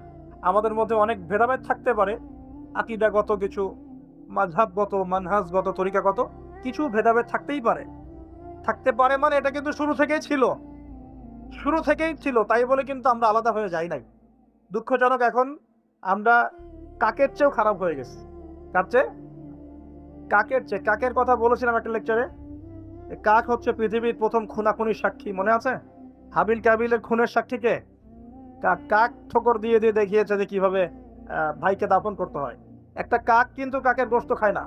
আমাদের মধ্যে অনেক ভেদাভেদ থাকতে পারে, আকীদাগত কিছু, মাযহাবগত, মানহাজগত, তরিকাগত কিছু ভেদাভেদ থাকতেই পারে। থাকতে পারে মানে এটা কিন্তু শুরু থেকেই ছিল, তাই বলে কিন্তু আমরা আলাদা হয়ে যাই নাই। দুঃখজনক এখন আমরা কাকের চেয়েও খারাপ হয়ে গেছি। কাকের কথা বলেছিলাম একটা লেকচারে। কাক হচ্ছে পৃথিবীর প্রথম খুনাখুনির সাক্ষী, মনে আছে? হাবিল কাবিলের খুনের সাক্ষীকে কাক ঠোকর দিয়ে দিয়ে দেখিয়েছে যে কিভাবে ভাইকে দাফন করতে হয়। একটা কাক কিন্তু কাকের গোশত খায় না।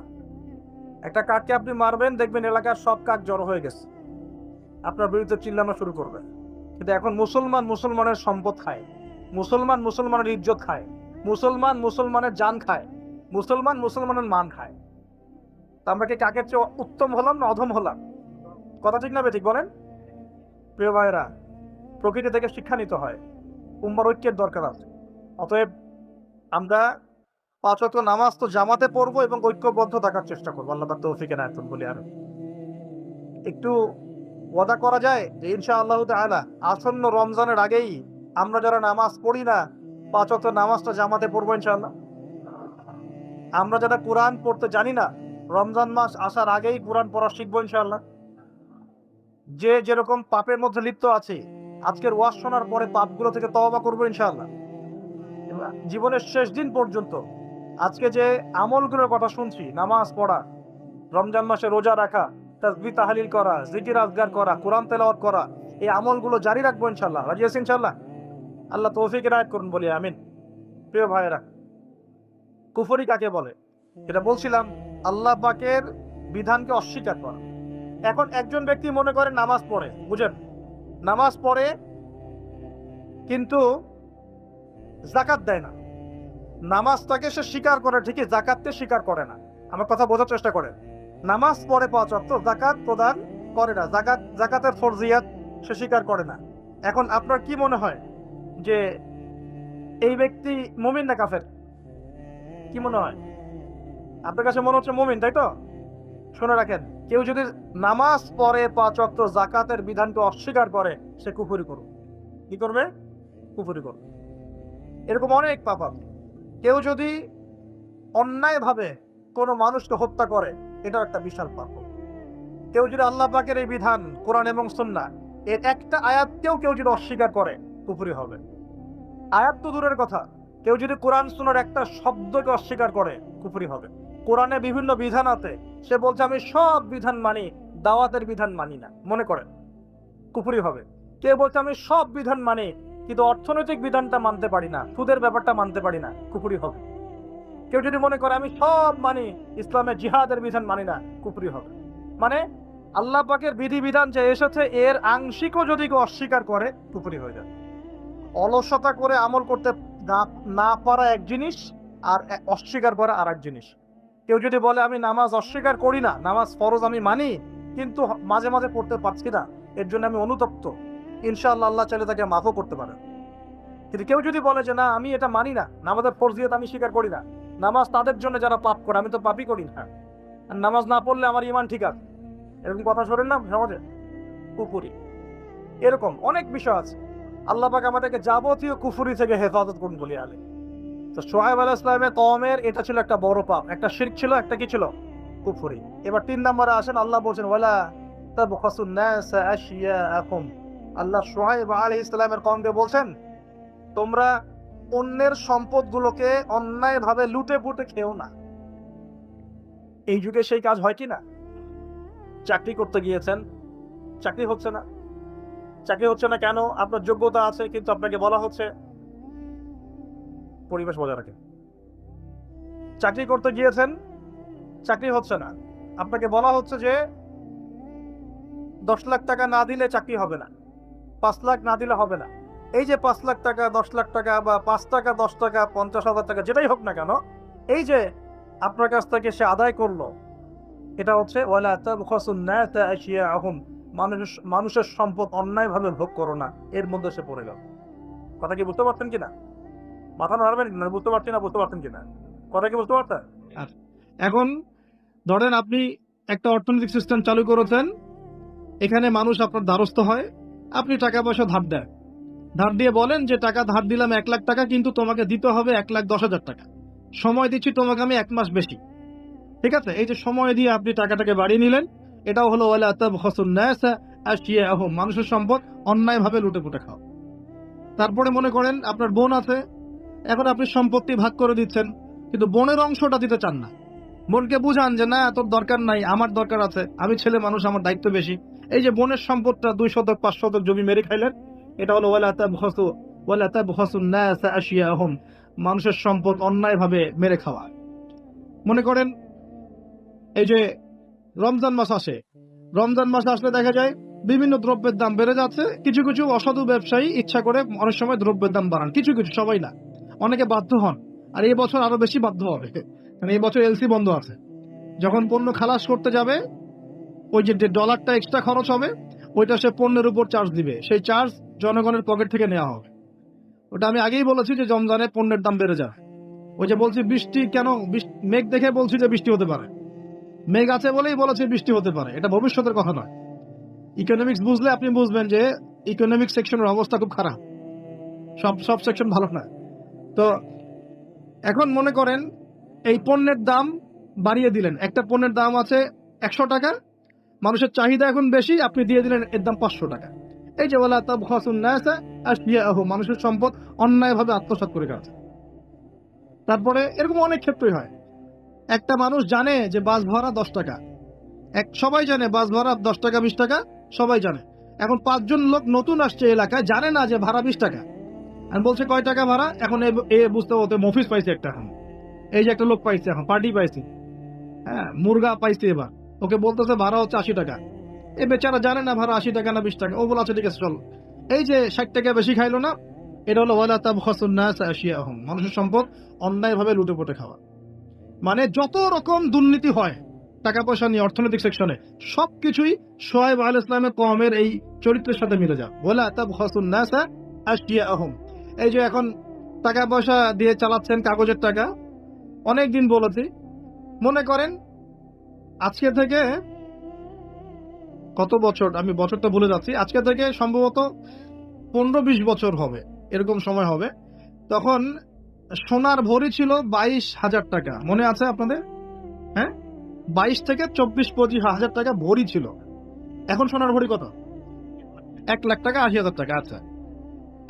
একটা কাককে আপনি মারবেন, দেখবেন এলাকার সব কাক জড়ো হয়ে গেছে, আপনার বিরুদ্ধে চিল্লানো শুরু করবে। কিন্তু এখন মুসলমানের সম্পদ খায়, মুসলমানের ইজ্জত খায়, মুসলমানের জান খায়, মুসলমানের মান খায়। তা আমরা কি কাকের চেয়ে উত্তম হলাম না অধম হলাম? কথা ঠিক না বেঠিক বলেন? প্রিয় ভাইরা, প্রকৃতি থেকে শিক্ষা নিতে হয়, উম্মার ঐক্যের দরকার আছে। অতএব আমরা 5 ওয়াক্ত নামাজ তো জামাতে পড়বো এবং ঐক্যবদ্ধ থাকার চেষ্টা করবো। আল্লাহ পাক তৌফিক এনায়েত করুন বলি। আর একটু ওয়াদা করা যায় যে ইনশাআল্লাহ তাআলা আসন্ন রমজানের আগেই আমরা যারা নামাজ পড়ি না 5 ওয়াক্ত নামাজটা জামাতে পড়বো ইনশাআল্লাহ। আমরা যারা কোরআন পড়তে জানি না রমজান মাস আসার আগেই কোরআন পড়া শিখবো ইনশাআল্লাহ। যে যেরকম পাপের মধ্যে লিপ্ত আছে আজকের ওয়াজ শোনার পরে পাপগুলো থেকে তওবা করবো ইনশাআল্লাহ। জীবনের শেষ দিন পর্যন্ত আজকে যে আমলগুলোর কথা শুনছি, নামাজ পড়া, রমজান মাসে রোজা রাখা, তাসবিহ তাহলিল করা, জিকির আজগার করা, কোরআন তেলাওয়াত করা, এই আমলগুলো জারি রাখবো ইনশাআল্লাহ। রাজি আছি ইনশাআল্লাহ? আল্লাহ তৌফিক এনায়েত করুন বলি আমিন। প্রিয় ভাইয়েরা, কুফরি কাকে বলে এটা বলছিলাম, আল্লাহ পাকের বিধানকে অস্বীকার করা। এখন একজন ব্যক্তি মনে করে নামাজ পড়ে, বুঝেন, নামাজ পড়ে কিন্তু যাকাত দেয় না। নামাজটাকে সে স্বীকার করে ঠিকই, যাকাতকে স্বীকার করে না। আমার কথা বোঝার চেষ্টা করেন। নামাজ পড়ে 5 ওয়াক্ত, যাকাত প্রদান করে না, যাকাতের ফরজিয়াত সে স্বীকার করে না। এখন আপনার কি মনে হয় যে এই ব্যক্তি মুমিন না কাফের? কি মনে হয় আপনার কাছে? মনে হচ্ছে মুমিন, তাই তো? শুনে রাখেন, কেউ যদি নামাজ পড়ে 5 ওয়াক্ত, যাকাতের বিধানকে অস্বীকার করে, সে কুফরি করবে। কি করবে? কুফরি করবে। এরকম অনেক পাপ আছে। কেউ যদি অন্যায়ভাবে কোনো মানুষকে হত্যা করে, এটা একটা বিশাল পাপ। কেউ যদি আল্লাহ পাকের এই বিধান, কোরআন এবং সুন্নাহ এর একটা আয়াতকেও কেউ যদি অস্বীকার করে, কুফরি হবে। আয়াত তো দূরের কথা, কেউ যদি কোরআন সুন্নাহর একটা শব্দকে অস্বীকার করে, কুফরি হবে। কোরআনে বিভিন্ন বিধান আছে, সে বলছে আমি সব বিধান মানি, দাওয়াতের বিধান মানি না, মনে করেন, কুফরি হবে। কেউ বলছে আমি সব বিধান মানি কিন্তু অর্থনৈতিক বিধানটা মানতে পারি না, সুদের ব্যাপারটা মানতে পারি না, কুফরি হবে। কেউ যদি মনে করে আমি সব মানি, ইসলামের জিহাদের বিধান মানি না, কুফরি হবে। মানে আল্লাহ পাকের বিধিবিধান যে এসেছে এর আংশিকও যদি কেউ অস্বীকার করে, কুফরি হয়ে যায়। অলসতা করে আমল করতে না পারা এক জিনিস, আর অস্বীকার করা আর এক জিনিস। কেউ যদি বলে আমি নামাজ অস্বীকার করি না, নামাজ ফরজ আমি মানি কিন্তু মাঝে মাঝে পড়তে পারছি না, এর জন্য আমি অনুতপ্ত, ইনশাআল্লাহ আল্লাহ চাইলে তাকে মাফও করতে পারে। কিন্তু কেউ যদি বলে যে না আমি এটা মানি না, নামাজের ফরজিয়ত আমি স্বীকার করি না, নামাজ তাদের জন্য যারা পাপ করে, আমি তো পাপই করি না, আর নামাজ না পড়লে আমার ইমান ঠিক আছে, এরকম কথা শোনেন না সমাজে? কুফরি। এরকম অনেক বিষয় আছে। আল্লাহ পাক আমাদেরকে যাবতীয় কুফরি থেকে হেফাজত করুন বলি আলে। তো শুআয়ব আলাইহিস সালামের কওমের এটা ছিল একটা বড় পাপ, একটা শিরক ছিল, একটা কি ছিল? কুফরি। এবার 3 নম্বরে আসেন, আল্লাহ বলছেন ওয়ালা তাবখাসুন নাস আশিয়াআকুম। আল্লাহ শুআয়ব আলাইহিস সালামের কওমকে বলছেন তোমরা অন্যের সম্পদগুলোকে অন্যায়ভাবে লুটে পুটে খেও না। এই যুগে সেই কাজ হয় কি না? চাকরি করতে গিয়েছেন, চাকরি হচ্ছে না। চাকরি হচ্ছে না কেন? আপনার যোগ্যতা আছে কিন্তু আপনাকে বলা হচ্ছে, পরিবেশ বজায় রাখে। চাকরি করতে গিয়েছেন, চাকরি হচ্ছে না, আপনাকে বলা হচ্ছে যে 10 লাখ টাকা না দিলে চাকরি হবে না, 5 লাখ না দিলে হবে না। এই যে 5 লাখ টাকা, 10 লাখ টাকা বা 5 টাকা, 10 টাকা, 50,000 টাকা, যেটাই হোক না কেন, এই যে আপনার কাছ থেকে সে আদায় করলো, এটা হচ্ছে ওয়ালা তাবখাসুন নাসা আশিয়াআহুম, মানুষের সম্পদ অন্যায়ভাবে ভোগ করো না, এর মধ্যে সে পড়ে গেল। কথা কি বুঝতে পারছেন কিনা? মাথা নাড়বেন না, বুঝতে পারছেন না, বুঝতে পারছেন কিনা? কথা কি বুঝতে পারছেন? আচ্ছা, এখন ধরেন আপনি একটা অর্থনৈতিক সিস্টেম চালু করেছেন, এখানে মানুষ আপনার দ্বারস্থ হয়, আপনি টাকা পয়সা ধার দেন, ধার দিয়ে বলেন যে টাকা ধার দিলাম 1,00,000 টাকা, কিন্তু তোমাকে দিতে হবে 1,10,000 টাকা, সময় দিচ্ছি তোমাকে আমি 1 মাস বেশি। ঠিক আছে, এই যে সময় দিয়ে আপনি টাকাটাকে বাড়িয়ে নিলেন, এটাও হলো ওয়ালা তাবখাসুন নাসা আশিয়াআহুম, মানুষের সম্পদ অন্যায়ভাবে লুটে পুটে খাও। তারপরে মনে করেন আপনার বোন আছে, এখন আপনি সম্পত্তি ভাগ করে দিচ্ছেন, কিন্তু বোনের অংশটা দিতে চান না। বোনকে বুঝান যে না, তোর দরকার নাই, আমার দরকার আছে, আমি ছেলে মানুষ, আমার দায়িত্ব বেশি। এই যে বোনের সম্পদটা 2 শতক 5 শতক জমি মেরে খাইলেন, এটা হলো ওয়ালা তাবখাসুন নাসা আশিয়াআহুম, মানুষের সম্পদ অন্যায়ভাবে মেরে খাওয়া। মনে করেন এই যে রমজান মাস আসে, রমজান মাস আসলে দেখা যায় বিভিন্ন দ্রব্যের দাম বেড়ে যাচ্ছে। কিছু কিছু অসাধু ব্যবসায়ী ইচ্ছা করে অনেক সময় দ্রব্যের দাম বাড়ান, কিছু কিছু, সবাই না, অনেকে বাধ্য হন। আর এই বছর আরো বেশি বাধ্য হবে, কারণ এই বছর এলসি বন্ধ আছে। যখন পণ্য খালাস করতে যাবে, ওই যে ডলারটা এক্সট্রা খরচ হবে, ওইটা সে পণ্যের উপর চার্জ দিবে, সেই চার্জ জনগণের পকেট থেকে নেওয়া হবে। ওটা আমি আগেই বলেছি যে রমজানে পণ্যের দাম বেড়ে যায়। ওই যে বলছি বৃষ্টি কেন, মেঘ দেখে বলছি যে বৃষ্টি হতে পারে, মেঘ আছে বলেই বলেছে বৃষ্টি হতে পারে, এটা ভবিষ্যতের কথা নয়। ইকোনমিক্স বুঝলে আপনি বুঝবেন যে ইকোনমিক সেকশনের অবস্থা খুব খারাপ, সব সব সেকশন ভালো না। তো এখন মনে করেন এই পণ্যের দাম বাড়িয়ে দিলেন, একটা পণ্যের দাম আছে 100 টাকা, মানুষের চাহিদা এখন বেশি, আপনি দিয়ে দিলেন এর দাম 500 টাকা। এই যে ওয়ালা তাবখাসুন নাসা আশিয়াআহুম, মানুষের সম্পদ অন্যায়ভাবে আত্মসাৎ করে গেছে। তারপরে এরকম অনেক ক্ষেত্রই হয়। একটা মানুষ জানে যে বাস ভাড়া 10 টাকা, সবাই জানে বাস ভাড়া 10 টাকা 20 টাকা, সবাই জানে। এখন 5 জন লোক নতুন আসছে এলাকায়, জানে না যে ভাড়া 20 টাকা, আর বলছে কয় টাকা ভাড়া। এখন এ বুঝতে বলতে মফিস পাইছে একটা, এখন এই যে একটা লোক পাইছে, এখন পার্টি পাইছে, হ্যাঁ মুরগা পাইছে, এবার ওকে বলতেছে ভাড়া হচ্ছে 80 টাকা। এ বেচারা জানে না ভাড়া 80 টাকা না 20 টাকা, ও বলে আচ্ছা ঠিক আছে চল। এই যে 60 টাকা বেশি খাইলো না, এটা হলো ওয়ালা তাবখাসুন নাসা আশিয়াআহুম, মানুষের সম্পদ অন্যায়ভাবে লুটে পুটে খাওয়া। মানে যত রকম দুর্নীতি হয় টাকা পয়সা নিয়ে অর্থনৈতিক সেকশনে, সবকিছুই শুআয়ব আলাইহিস সালামের কওমের এই চরিত্রের সাথে মিলে যায়। ওয়ালা তাবখাসুন নাসা আশিয়াআহুম, এই যে এখন টাকা পয়সা দিয়ে চালাচ্ছেন কাগজের টাকা, অনেক দিন বলেছি। মনে করেন আজকে থেকে কত বছর, আমি বছরটা ভুলে যাচ্ছি, আজকে থেকে সম্ভবত 15-20 বছর হবে, এরকম সময় হবে। তখন সোনার ভরি ছিল 22,000 টাকা, মনে আছে আপনাদের? হ্যাঁ, 22 থেকে 24-25 হাজার টাকা ভরি ছিল। এখন সোনার ভরি কত? 1,00,000 টাকা, 80,000 টাকা। আচ্ছা,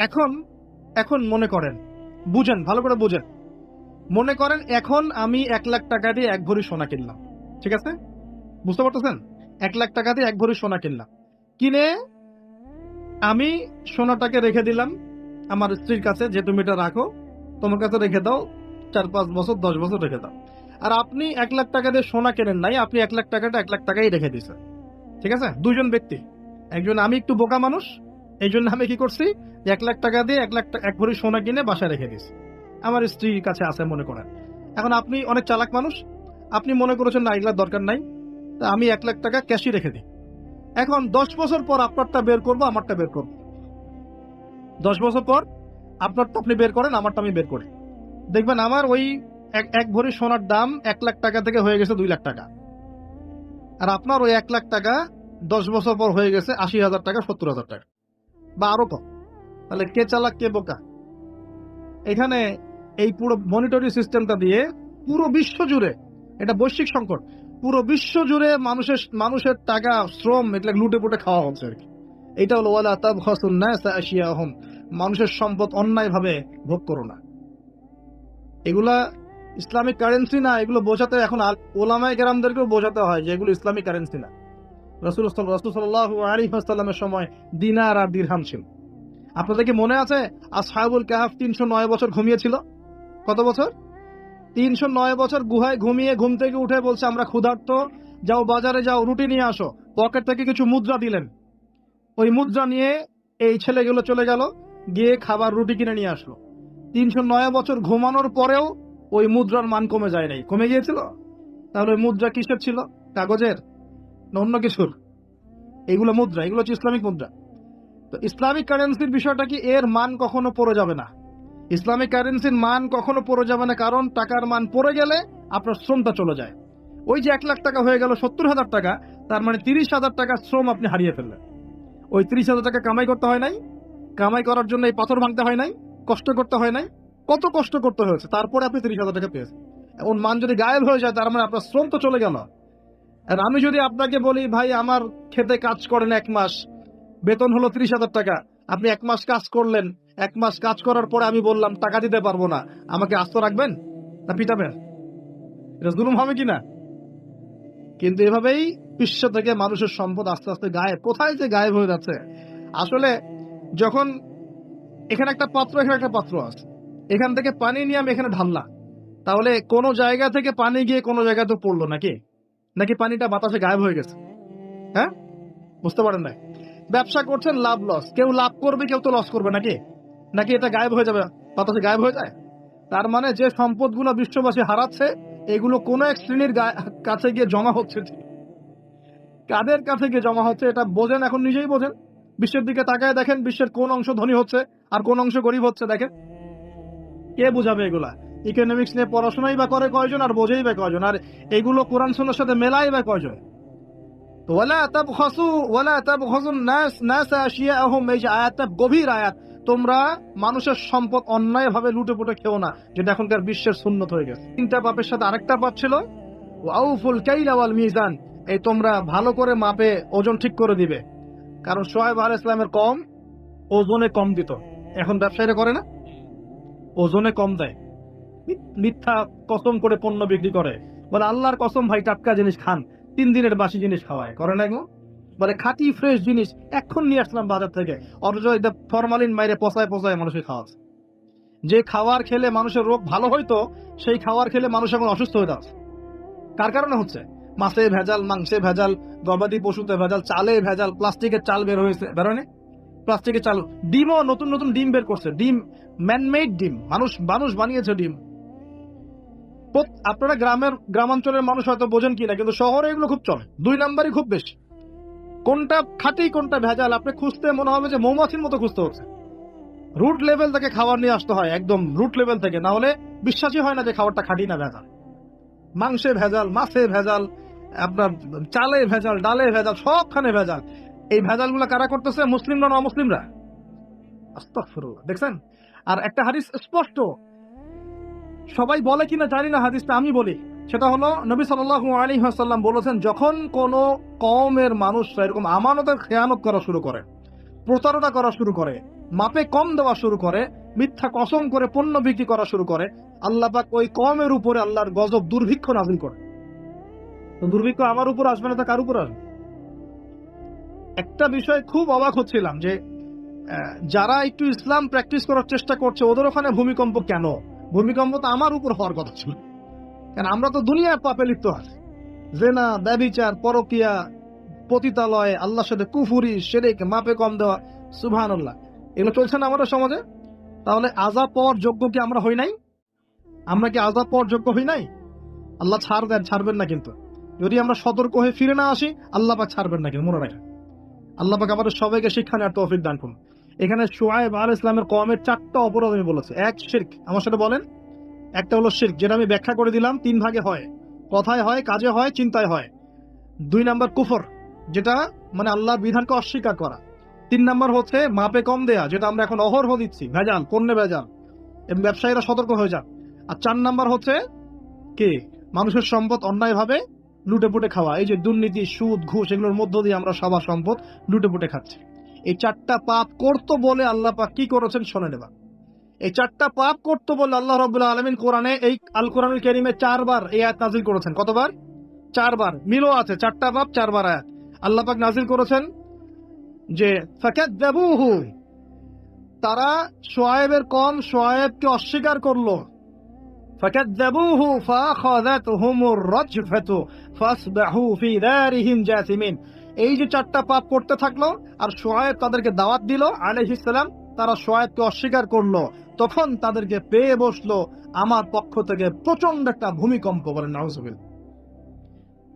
এখন এখন মনে করেন, বুঝেন ভালো করে বুঝেন, মনে করেন এখন আমি 1,00,000 টাকা দিয়ে 1 ভরি সোনা কিনলাম, ঠিক আছে? বুঝতে পারতেছেন? 1,00,000 টাকা দিয়ে 1 ভরি সোনা কিনলাম, কিনে আমি সোনাটাকে রেখে দিলাম আমার স্ত্রীর কাছে, যে তুমি এটা রাখো, তোমার কাছে রেখে দাও, 4-5 বছর 10 বছর রেখে দাও। আর আপনি 1,00,000 টাকা দিয়ে সোনা কেনেন নাই, আপনি 1,00,000 টাকাটা 1,00,000 টাকাই রেখে দিয়েছেন, ঠিক আছে? দুজন ব্যক্তি, একজন, আমি একটু বোকা মানুষ, এই জন্য আমি কি করছি, 1,00,000 টাকা দিয়ে 1 ভরি সোনা কিনে বাসায় রেখে দিয়েছি, আমার স্ত্রীর কাছে আছে মনে করেন। এখন আপনি অনেক চালাক মানুষ, আপনি মনে করেছেন না এগুলোর দরকার নাই, তা আমি 1,00,000 টাকা ক্যাশই রেখে দিই। এখন 10 বছর পর আপনারটা বের করবো, আমারটা বের করবো। 10 বছর পর আপনারটা আপনি বের করেন, আমারটা আমি বের করি, দেখবেন আমার ওই এক ভরি সোনার দাম 1,00,000 টাকা থেকে হয়ে গেছে 2,00,000 টাকা, আর আপনার ওই 1,00,000 টাকা 10 বছর পর হয়ে গেছে 80,000 টাকা, 70,000 টাকা, বা আরো কম। তাহলে কে চালাক কে বোকা? এখানে এই পুরো মনিটরি সিস্টেমটা দিয়ে পুরো বিশ্ব জুড়ে, এটা বৈশ্বিক সংকট, পুরো বিশ্ব জুড়ে মানুষের টাকা, শ্রম, এগুলো লুটে পুটে খাওয়া হচ্ছে আর কি। এটা হলো ওয়ালা তাবখাসুন নাসা আশিয়াআহুম, মানুষের সম্পদ অন্যায়ভাবে ভোগ করো না। এগুলা ইসলামিক কারেন্সি না, এগুলো বোঝাতে এখন ওলামায়ে কেরামদেরকেও বোঝাতে হয় যে এগুলো ইসলামিক কারেন্সি না। রাসূল সাল্লাল্লাহু আলাইহি ওয়াসাল্লামের সময় দিনার আর দিরহাম ছিল। আপনাদের কি মনে আছে আসহাবুল কাহফ 309 বছর ঘুমিয়েছিল? কত বছর? 309 বছর গুহায় ঘুমিয়ে ঘুম থেকে উঠে বলছে আমরা ক্ষুধার্ত, যাও বাজারে যাও রুটি নিয়ে আসো, পকেট থেকে কিছু মুদ্রা দিলেন, ওই মুদ্রা নিয়ে এই ছেলেগুলো চলে গেল, গিয়ে খাবার রুটি কিনে নিয়ে আসলো। 309 বছর ঘুমানোর পরেও ওই মুদ্রার মান কমে যায় নাই, কমে গিয়েছিল। তাহলে ওই মুদ্রা কিসের ছিল? কাগজের না অন্য কিছুর? এগুলো মুদ্রা, এগুলো হচ্ছে ইসলামিক মুদ্রা। তো ইসলামিক কারেন্সির বিষয়টা কি, এর মান কখনো পড়ে যাবে না। ইসলামিক কারেন্সির মান কখনো পড়ে যাবে না, কারণ টাকার মান পড়ে গেলে আপনার শ্রমটা চলে যায়। ওই যে 1 লাখ টাকা হয়ে গেল 70,000 টাকা, তার মানে 30,000 টাকা শ্রম আপনি হারিয়ে ফেললেন। ওই 30,000 টাকা কামাই করতে হয় নাই, কামাই করার জন্য এই পাথর ভাঙতে হয় নাই, কষ্ট করতে হয় নাই, কত কষ্ট করতে হয়েছে, তারপরে আপনি 30,000 টাকা পেয়েছেন। এখন মান যদি গায়েব হয়ে যায়, তার মানে আপনার শ্রম তো চলে গেল। আর আমি যদি আপনাকে বলি, ভাই আমার খেতে কাজ করেন 1 মাস, বেতন হলো 30,000 টাকা, আপনি 1 মাস কাজ করলেন, 1 মাস কাজ করার পরে আমি বললাম টাকা দিতে পারবো না, আমাকে আস্ত রাখবেন না পিটাবেন? এটা জুলুম হবে কিনা? কিন্তু এভাবেই বিশ্ব থেকে মানুষের সম্পদ আস্তে আস্তে গায়েব, কোথায় যে গায়েব হয়ে যাচ্ছে। আসলে যখন এখানে একটা পাত্র, এখানে একটা পাত্র আছে, এখান থেকে পানি নিয়ে আমি এখানে ঢাললাম, তাহলে কোন জায়গা থেকে পানি গিয়ে কোন জায়গায় তো পড়লো নাকি? নাকি পানিটা বাতাসে গায়েব হয়ে গেছে? হ্যাঁ, বুঝতে পারেন না? ব্যবসা করছেন, লাভ লস, কেউ লাভ করবে কেউ তো লস করবে নাকি? নাকি এটা গায়েব হয়ে যাবে, বাতাসে গায়েব হয়ে যায়? তার মানে যে সম্পদগুলো বিশ্ববাসী হারাচ্ছে, এগুলো কোন এক শ্রেণীর কাছে গিয়ে জমা হচ্ছে। কাদের কাছে গিয়ে জমা হচ্ছে এটা বোঝেন, এখন নিজেই বোঝেন। বিশ্বের দিকে তাকায় দেখেন, বিশ্বের কোন অংশ ধনী হচ্ছে আর কোন অংশ গরিব হচ্ছে দেখেন। কে বুঝাবে এগুলা? ইকোনমিক্স নিয়ে পড়াশোনাই বা করে কয়জন, আর বোঝেই বা কয়জন, আর এগুলো কোরআন সুন্নাহর সাথে মেলাই বা কয়জন? ওয়ালা তাবখাসু ওয়ালা তাবখাসুন নাস আশিয়াহুম, এই যে আয়াতটা গভীর আয়াত। তোমরা মানুষের সম্পদ অন্যায়ভাবে লুটে পুটে খেও না, যেটা এখনকার বিশ্বের সুন্নত হয়ে গেছে। 3টা পাপের সাথে আরেকটা পাপ ছিল, ওয়াউফুল কাইলা ওয়াল মিজান, এই তোমরা ভালো করে মাপে ওজন ঠিক করে দিবে। কারণ শুআয়ব আলাইহিস সালামের কম ওজনে কম দিত, এখন ব্যবসায়ীরা করে না, ওজনে কম দেয়, মিথ্যা কসম করে পণ্য বিক্রি করে, বলে আল্লাহর কসম ভাই টাটকা জিনিস খান, 3 দিনের বাসি জিনিস খাওয়ায়, করে না এগুলো? বলে খাঁটি ফ্রেশ জিনিস এখন নিয়ে আসলাম বাজার থেকে, অথচ এটা ফরমালিন মাইরে পচায় পচায় মানুষের খাওয়াচ্ছে। যে খাবার খেলে মানুষের রোগ ভালো হইতো, সেই খাবার খেলে মানুষ এখন অসুস্থ হয়ে যাচ্ছে। কার কারণে হচ্ছে? মাছে ভেজাল, মাংসে ভেজাল, গবাদি পশুতে ভেজাল, চালে ভেজাল, প্লাস্টিকের চাল বের হয়েছে, বেরোয়নি? প্লাস্টিকের চাল, ডিমও নতুন নতুন ডিম বের করছে, ডিম ম্যানমেড ডিম, মানুষ বানিয়েছে ডিম। আপনারা গ্রামাঞ্চলের মানুষ হয়তো বোঝেন কিনা, কিন্তু শহরে এগুলো খুব চলে, 2 নাম্বারই খুব বেশি। কোনটা খাঁটি কোনটা ভেজাল আপনি খুঁজতে মনে হবে যে মৌমাছির মতো খুঁজতে হচ্ছে। রুট লেভেল থেকে খাবার নিয়ে আসতে হয়, একদম রুট লেভেল থেকে, না হলে বিশ্বাসই হয় না যে খাবারটা খাঁটি না ভেজাল। মাংসে ভেজাল, মাছে ভেজাল, আপনার চালে ভেজাল, ডালে ভেজাল, সবখানে ভেজাল। এই ভেজালগুলো কারা করতেছে? মুসলিমরা না অমুসলিমরা? আস্তাগফিরুল্লাহ। দেখছেন? আর একটা হাদিস স্পষ্ট, সবাই বলে কিনা জানি না, হাদিসটা আমি বলি। সেটা হলো, নবী সাল্লাল্লাহু আলাইহি ওয়াসাল্লাম বলেছেন, যখন কোন কওমের মানুষরা এরকম আমানতের খেয়ানত করা শুরু করে, প্রতারণা করা শুরু করে, মাপে কম দেওয়া শুরু করে, মিথ্যা কসম করে পণ্য বিক্রি করা শুরু করে, আল্লাহ পাক ওই কওমের উপরে আল্লাহর গজব, দুর্ভিক্ষ নাযিল করে। তো দুর্ভিক্ষ আমার উপর আসবে না তো কার উপর আসবে? একটা বিষয় খুব অবাক হচ্ছিলাম যে যারা একটু ইসলাম প্র্যাকটিস করার চেষ্টা করছে, ওদের ওখানে ভূমিকম্প কেন? ভূমিকম্প তো আমার উপর হওয়ার কথা ছিল, কারণ আমরা তো দুনিয়ার পাপে লিপ্ত আছি। জেনা, ব্যভিচার, পরকিয়া, পতিতালয়, আল্লাহর সাথে কুফরি, শিরক, মাপে কম দেওয়া, সুবহানাল্লাহ, এগুলো চলছে না আমাদের সমাজে। তাহলে আযাব পাওয়ার যোগ্য কি আমরা হই নাই? আমরা কি আযাব পাওয়ার যোগ্য হই নাই? আল্লাহ ছাড় দেন, ছাড়বেন না কিন্তু। যদি আমরা সতর্ক হয়ে ফিরে না আসি, আল্লাহ পাক ছাড়বেন না কিন্তু, মনে রাখেন। আল্লাহ পাক আমাদের সবাইকে শিক্ষা নেওয়ার তৌফিক দান করুন। এখানে শুআয়ব আলাইহিস সালামের কওমের 4টা অপরাধ আমি বলেছি। 1 শিরক, আমার সাথে বলেন। একটা হলো শিরক, যেটা আমি ব্যাখ্যা করে দিলাম, 3 ভাগে হয়, কথায় হয়, কাজে হয়, চিন্তায় হয়। 2 নাম্বার কুফর, যেটা মানে আল্লাহর বিধানকে অস্বীকার করা। 3 নাম্বার হচ্ছে মাপে কম দেয়া, যেটা আমরা এখন অহরহ দিচ্ছি, ভেজাল, পণ্যে ভেজাল, এবং ব্যবসায়ীরা সতর্ক হয়ে যান। আর 4 নাম্বার হচ্ছে কি? মানুষের সম্পদ অন্যায়ভাবে লুটে পুটে খাওয়া। এই যে দুর্নীতি, সুদ, ঘুষ, এগুলোর মধ্য দিয়ে আমরা সবার সম্পদ লুটে পুটে খাচ্ছি। এই 4টা পাপ করতো বলে আল্লাহ পাক কি করেছেন শোনে নেবা। এই 4টা পাপ করতো বলে আল্লাহ রাব্বুল আলামিন কোরআনে, এই আল কোরআনুল কারীমে 4 বার এই আয়াত নাযিল করেছেন। কতবার? 4 বার। মিলও আছে, 4টা পাপ 4 বার আয়াত আল্লাহ পাক নাযিল করেছেন যে ফাকাযযাবুহু, তারা শুআয়বের কওম শুআয়বকে অস্বীকার করলো। ফাকাযযাবুহু ফাআখাযাতহুমুর রাজফাতু ফাসবাহু ফি দারিহিম জাসিমিন। এই যে 4টা পাপ করতে থাকলো, আর শুআয়ব তাদেরকে দাওয়াত দিল আলাইহিস সালাম, তারা শুআয়বকে অস্বীকার করলো, তখন তাদেরকে পেয়ে বসলো আমার পক্ষ থেকে প্রচন্ড একটা ভূমিকম্প। বলেন নাউজুবিল্লাহ।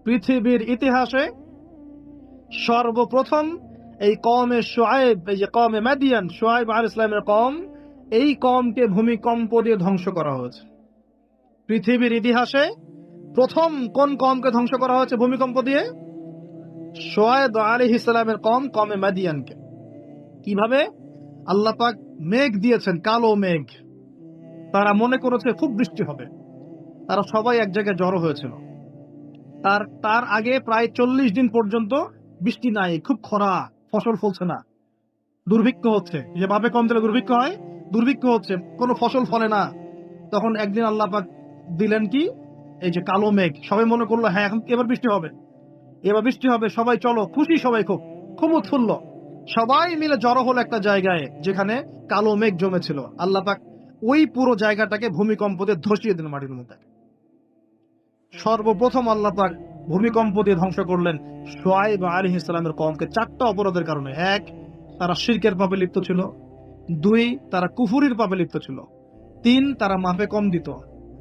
পৃথিবীর ইতিহাসে সর্বপ্রথম এই কওমে শুআয়ব, এই যে কওমে মাদিয়ান, শুআয়ব আলাইহিস সালামের কওম, এই কওমকে ভূমিকম্প দিয়ে ধ্বংস করা হয়েছে। পৃথিবীর ইতিহাসে প্রথম কোন কওমকে ধ্বংস করা হয়েছে ভূমিকম্প দিয়ে? শুআয়ব আলাইহিস সালামের কওম, কওমে মাদিয়ানকে। কিভাবে? আল্লাহ পাক মেঘ দিয়েছেন, কালো মেঘ। তারা মনে করেছে খুব বৃষ্টি হবে, তারা সবাই এক জায়গায় জড়ো হয়েছিল। তার আগে প্রায় 40 দিন পর্যন্ত বৃষ্টি নাই, খুব খরা, ফসল ফলছে না, দুর্ভিক্ষ হচ্ছে। যে ভাবে কম দিলে দুর্ভিক্ষ হয়, দুর্ভিক্ষ হচ্ছে, কোনো ফসল ফলে না। তখন একদিন আল্লাহ পাক দিলেন কি, এই যে কালো মেঘ। সবাই মনে করলো হ্যাঁ এখন এবার বৃষ্টি হবে, এবার বৃষ্টি হবে, সবাই চলো, খুশি, সবাই খুব খুব উৎফুল্ল। সবাই মিলে জড়ো হলো একটা জায়গায় যেখানে কালো মেঘ জমেছিল। আল্লাহ পাক ওই পুরো জায়গাটাকে ভূমিকম্প দিয়ে ধসিয়ে দিলেন মাটির মধ্যে। সর্বপ্রথম আল্লাহ পাক ভূমিকম্প দিয়ে ধ্বংস করলেন শুআয়ব আলাইহিস সালামের কওমকে 4টা অপরাধের কারণে। 1, তারা শিরকের পাপে লিপ্ত ছিল। 2, তারা কুফরির পাপে লিপ্ত ছিল। 3, তারা মাপে কম দিত।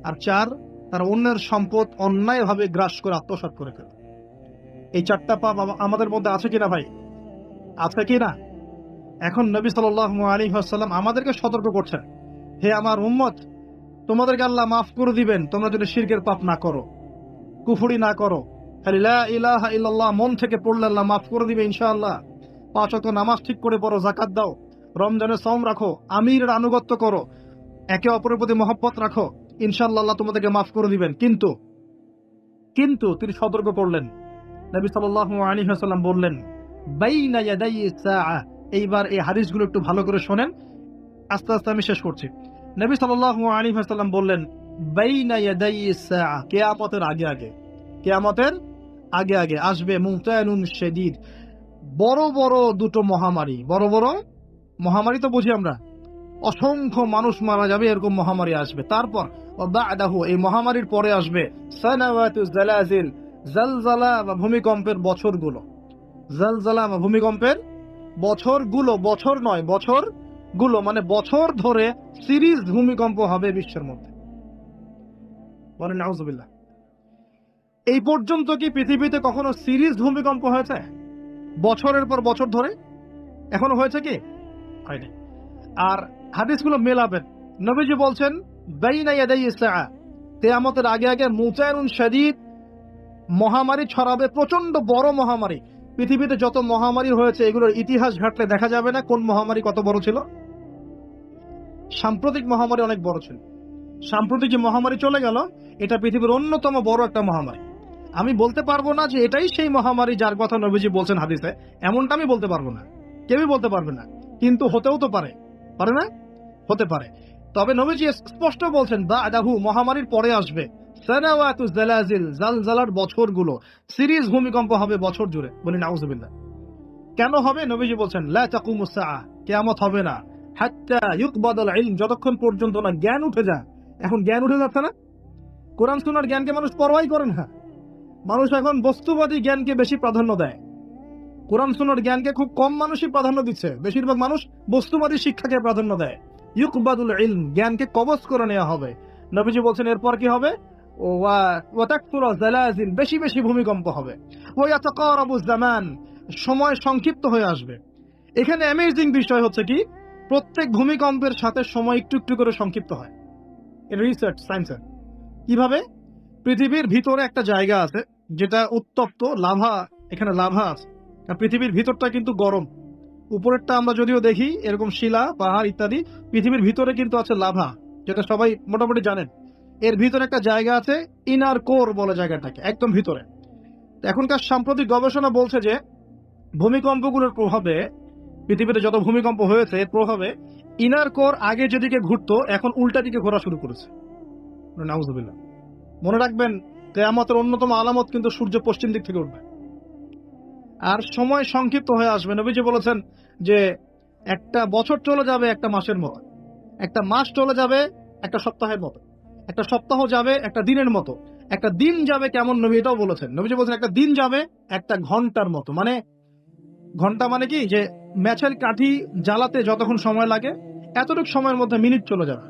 আর 4, তারা অন্যের সম্পদ অন্যায়ভাবে গ্রাস করে আত্মসাৎ করে ফেলত। এই 4টা পাপ আমাদের মধ্যে আছে কিনা ভাই? আছে কিনা? এখন নবী সাল্লাল্লাহু আলাইহি ওয়াসাল্লাম আমাদেরকে সতর্ক করছেন, হে আমার উম্মত, তোমাদেরকে আল্লাহ মাফ করে দিবেন তোমরা যদি শিরকের পাপ না করো, কুফরি না করো, খালি লা ইলাহা ইল্লাল্লাহ মন থেকে পড়লে আল্লাহ মাফ করে দিবে ইনশাআল্লাহ। 5 ওয়াক্ত নামাজ ঠিক করে পড়ো, যাকাত দাও, রমজানে সওম রাখো, আমিরের আনুগত্য করো, একে অপরের প্রতি মহব্বত রাখো, ইনশাআল্লাহ আল্লাহ তোমাদেরকে মাফ করে দিবেন। কিন্তু তিনি সতর্ক করলেন। নবী সাল্লাল্লাহু আলাইহি ওয়াসাল্লাম বললেন, বাইনা ইয়াদাই সাআ। এইবার এই হাদিসগুলো একটু ভালো করে শোনেন, আস্তে আস্তে আমি শেষ করছি। নবী সাল্লাল্লাহু আলাইহি ওয়াসাল্লাম বললেন, বাইনা ইয়াদাই সাআ, কিয়ামতের আগে আগে, কিয়ামতের আগে আগে আসবে মুতানুন শাদীদ, বড় বড় দুটো মহামারী। বড় বড় মহামারী তো বুঝি আমরা, অসংখ্য মানুষ মারা যাবে, এরকম মহামারী আসবে। তারপর বাদাহু, এই মহামারীর পরে আসবে সানাওয়াতুজ জালাজিল, জালজালা বা ভূমিকম্পের বছরগুলো। জালজালা বা ভূমিকম্পের বছরগুলো, বছর নয়, বছরগুলো মানে বছর ধরে সিরিজ ভূমিকম্প হবে বিশ্বের মধ্যে। বলেন নাউজুবিল্লাহ। এই পর্যন্ত কি পৃথিবীতে কখনো সিরিজ ভূমিকম্প হয়েছে বছরের পর বছর ধরে? এখনো হয়েছে কি? হয়নি। আর হাদিসগুলো মেলাবেন। নবীজি বলছেন বাইনা ইয়াদাই সাআ, কিয়ামতের আগে আগে মুতানুন শাদীদ, মহামারী ছড়াবে, প্রচন্ড বড় মহামারী। পৃথিবীতে যত মহামারী হয়েছে এগুলোর ইতিহাস ঘাটলে দেখা যাবে না কোন মহামারী কত বড় ছিল। সাম্প্রতিক মহামারী অনেক বড় ছিল। সাম্প্রতিক যে মহামারী চলে গেল, এটা পৃথিবীর অন্যতম বড় একটা মহামারী। আমি বলতে পারবো না যে এটাই সেই মহামারী যার কথা নবীজি বলছেন হাদিসে, এমনটা আমি বলতে পারবো না, কেউই বলতে পারবে না। কিন্তু হতেও তো পারে, পারে না? হতে পারে। তবে নবীজি স্পষ্ট বলছেন বাদাহু, মহামারীর পরে আসবে সানাওয়াতুজ জালাজিল, জালজালার বছরগুলো, সিরিজ ভূমিকম্প হবে বছর জুড়ে। বলি নাউজুবিল্লাহ। কেন হবে? নবীজি বলছেন লা তাকুমুস সাআ, কিয়ামত হবে না হাত্তা ইউকবাদাল ইলম, যতক্ষণ পর্যন্ত না জ্ঞান উঠে যায়। এখন জ্ঞান উঠে যাচ্ছে না, কোরআন সুন্নাহর জ্ঞানকে মানুষ পরোয়াই করে না। মানুষ এখন বস্তুবাদী জ্ঞানকে বেশি প্রাধান্য দেয়, কোরআন সুন্নাহর জ্ঞানকে খুব কম মানুষই প্রাধান্য দিচ্ছে। বেশিরভাগ মানুষ বস্তুবাদী শিক্ষাকে প্রাধান্য দেয়। ইউকবাদুল ইলম, জ্ঞানকে কবজ করে নেওয়া হবে। নবীজি বলছেন এরপর কি হবে? ওয়া তাকতুরু জালাজিল, বেশি বেশি ভূমিকম্প হবে। ওয়া ইয়াতাকারাবুজ জামান, সময় সংক্ষিপ্ত হয়ে আসবে। এখানে অ্যামেজিং বিষয় হচ্ছে কি, প্রত্যেক ভূমিকম্পের সাথে সময় একটু একটু করে সংক্ষিপ্ত হয়। এর রিসার্চ সায়েন্সের। কিভাবে? পৃথিবীর ভিতরে একটা জায়গা আছে যেটা উত্তপ্ত, লাভা, এখানে লাভা আছে। আর পৃথিবীর ভিতরটা কিন্তু গরম। উপরেরটা আমরা যদিও দেখি এরকম শিলা, পাহাড় ইত্যাদি, পৃথিবীর ভিতরে কিন্তু আছে লাভা, যেটা সবাই মোটামুটি জানেন। এর ভিতরে একটা জায়গা আছে, ইনার কোর বলে জায়গাটাকে, একদম ভিতরে। এখনকার সাম্প্রতিক গবেষণা বলছে যে ভূমিকম্পগুলোর প্রভাবে, পৃথিবীতে যত ভূমিকম্প হয়েছে এর প্রভাবে ইনার কোর আগে যেদিকে ঘুরতো এখন উল্টা দিকে ঘোরা শুরু করেছে। নাউজুবিল্লাহ। মনে রাখবেন, কিয়ামতের অন্যতম আলামত কিন্তু সূর্য পশ্চিম দিক থেকে উঠবে। আর সময় সংক্ষিপ্ত হয়ে আসবে। নবীজি বলেছেন যে একটা বছর চলে যাবে একটা মাসের মতো, একটা মাস চলে যাবে একটা সপ্তাহের মতো, একটা সপ্তাহ যাবে একটা দিনের মতো, একটা দিন যাবে কেমন, নবী এটাও বলেছেন। নবীজি বলছেন একটা দিন যাবে একটা ঘন্টার মতো। মানে ঘন্টা মানে কি, যে ম্যাচের কাঠি জ্বালাতে যতক্ষণ সময় লাগে এতটুকু সময়ের মধ্যে মিনিট চলে যাবে।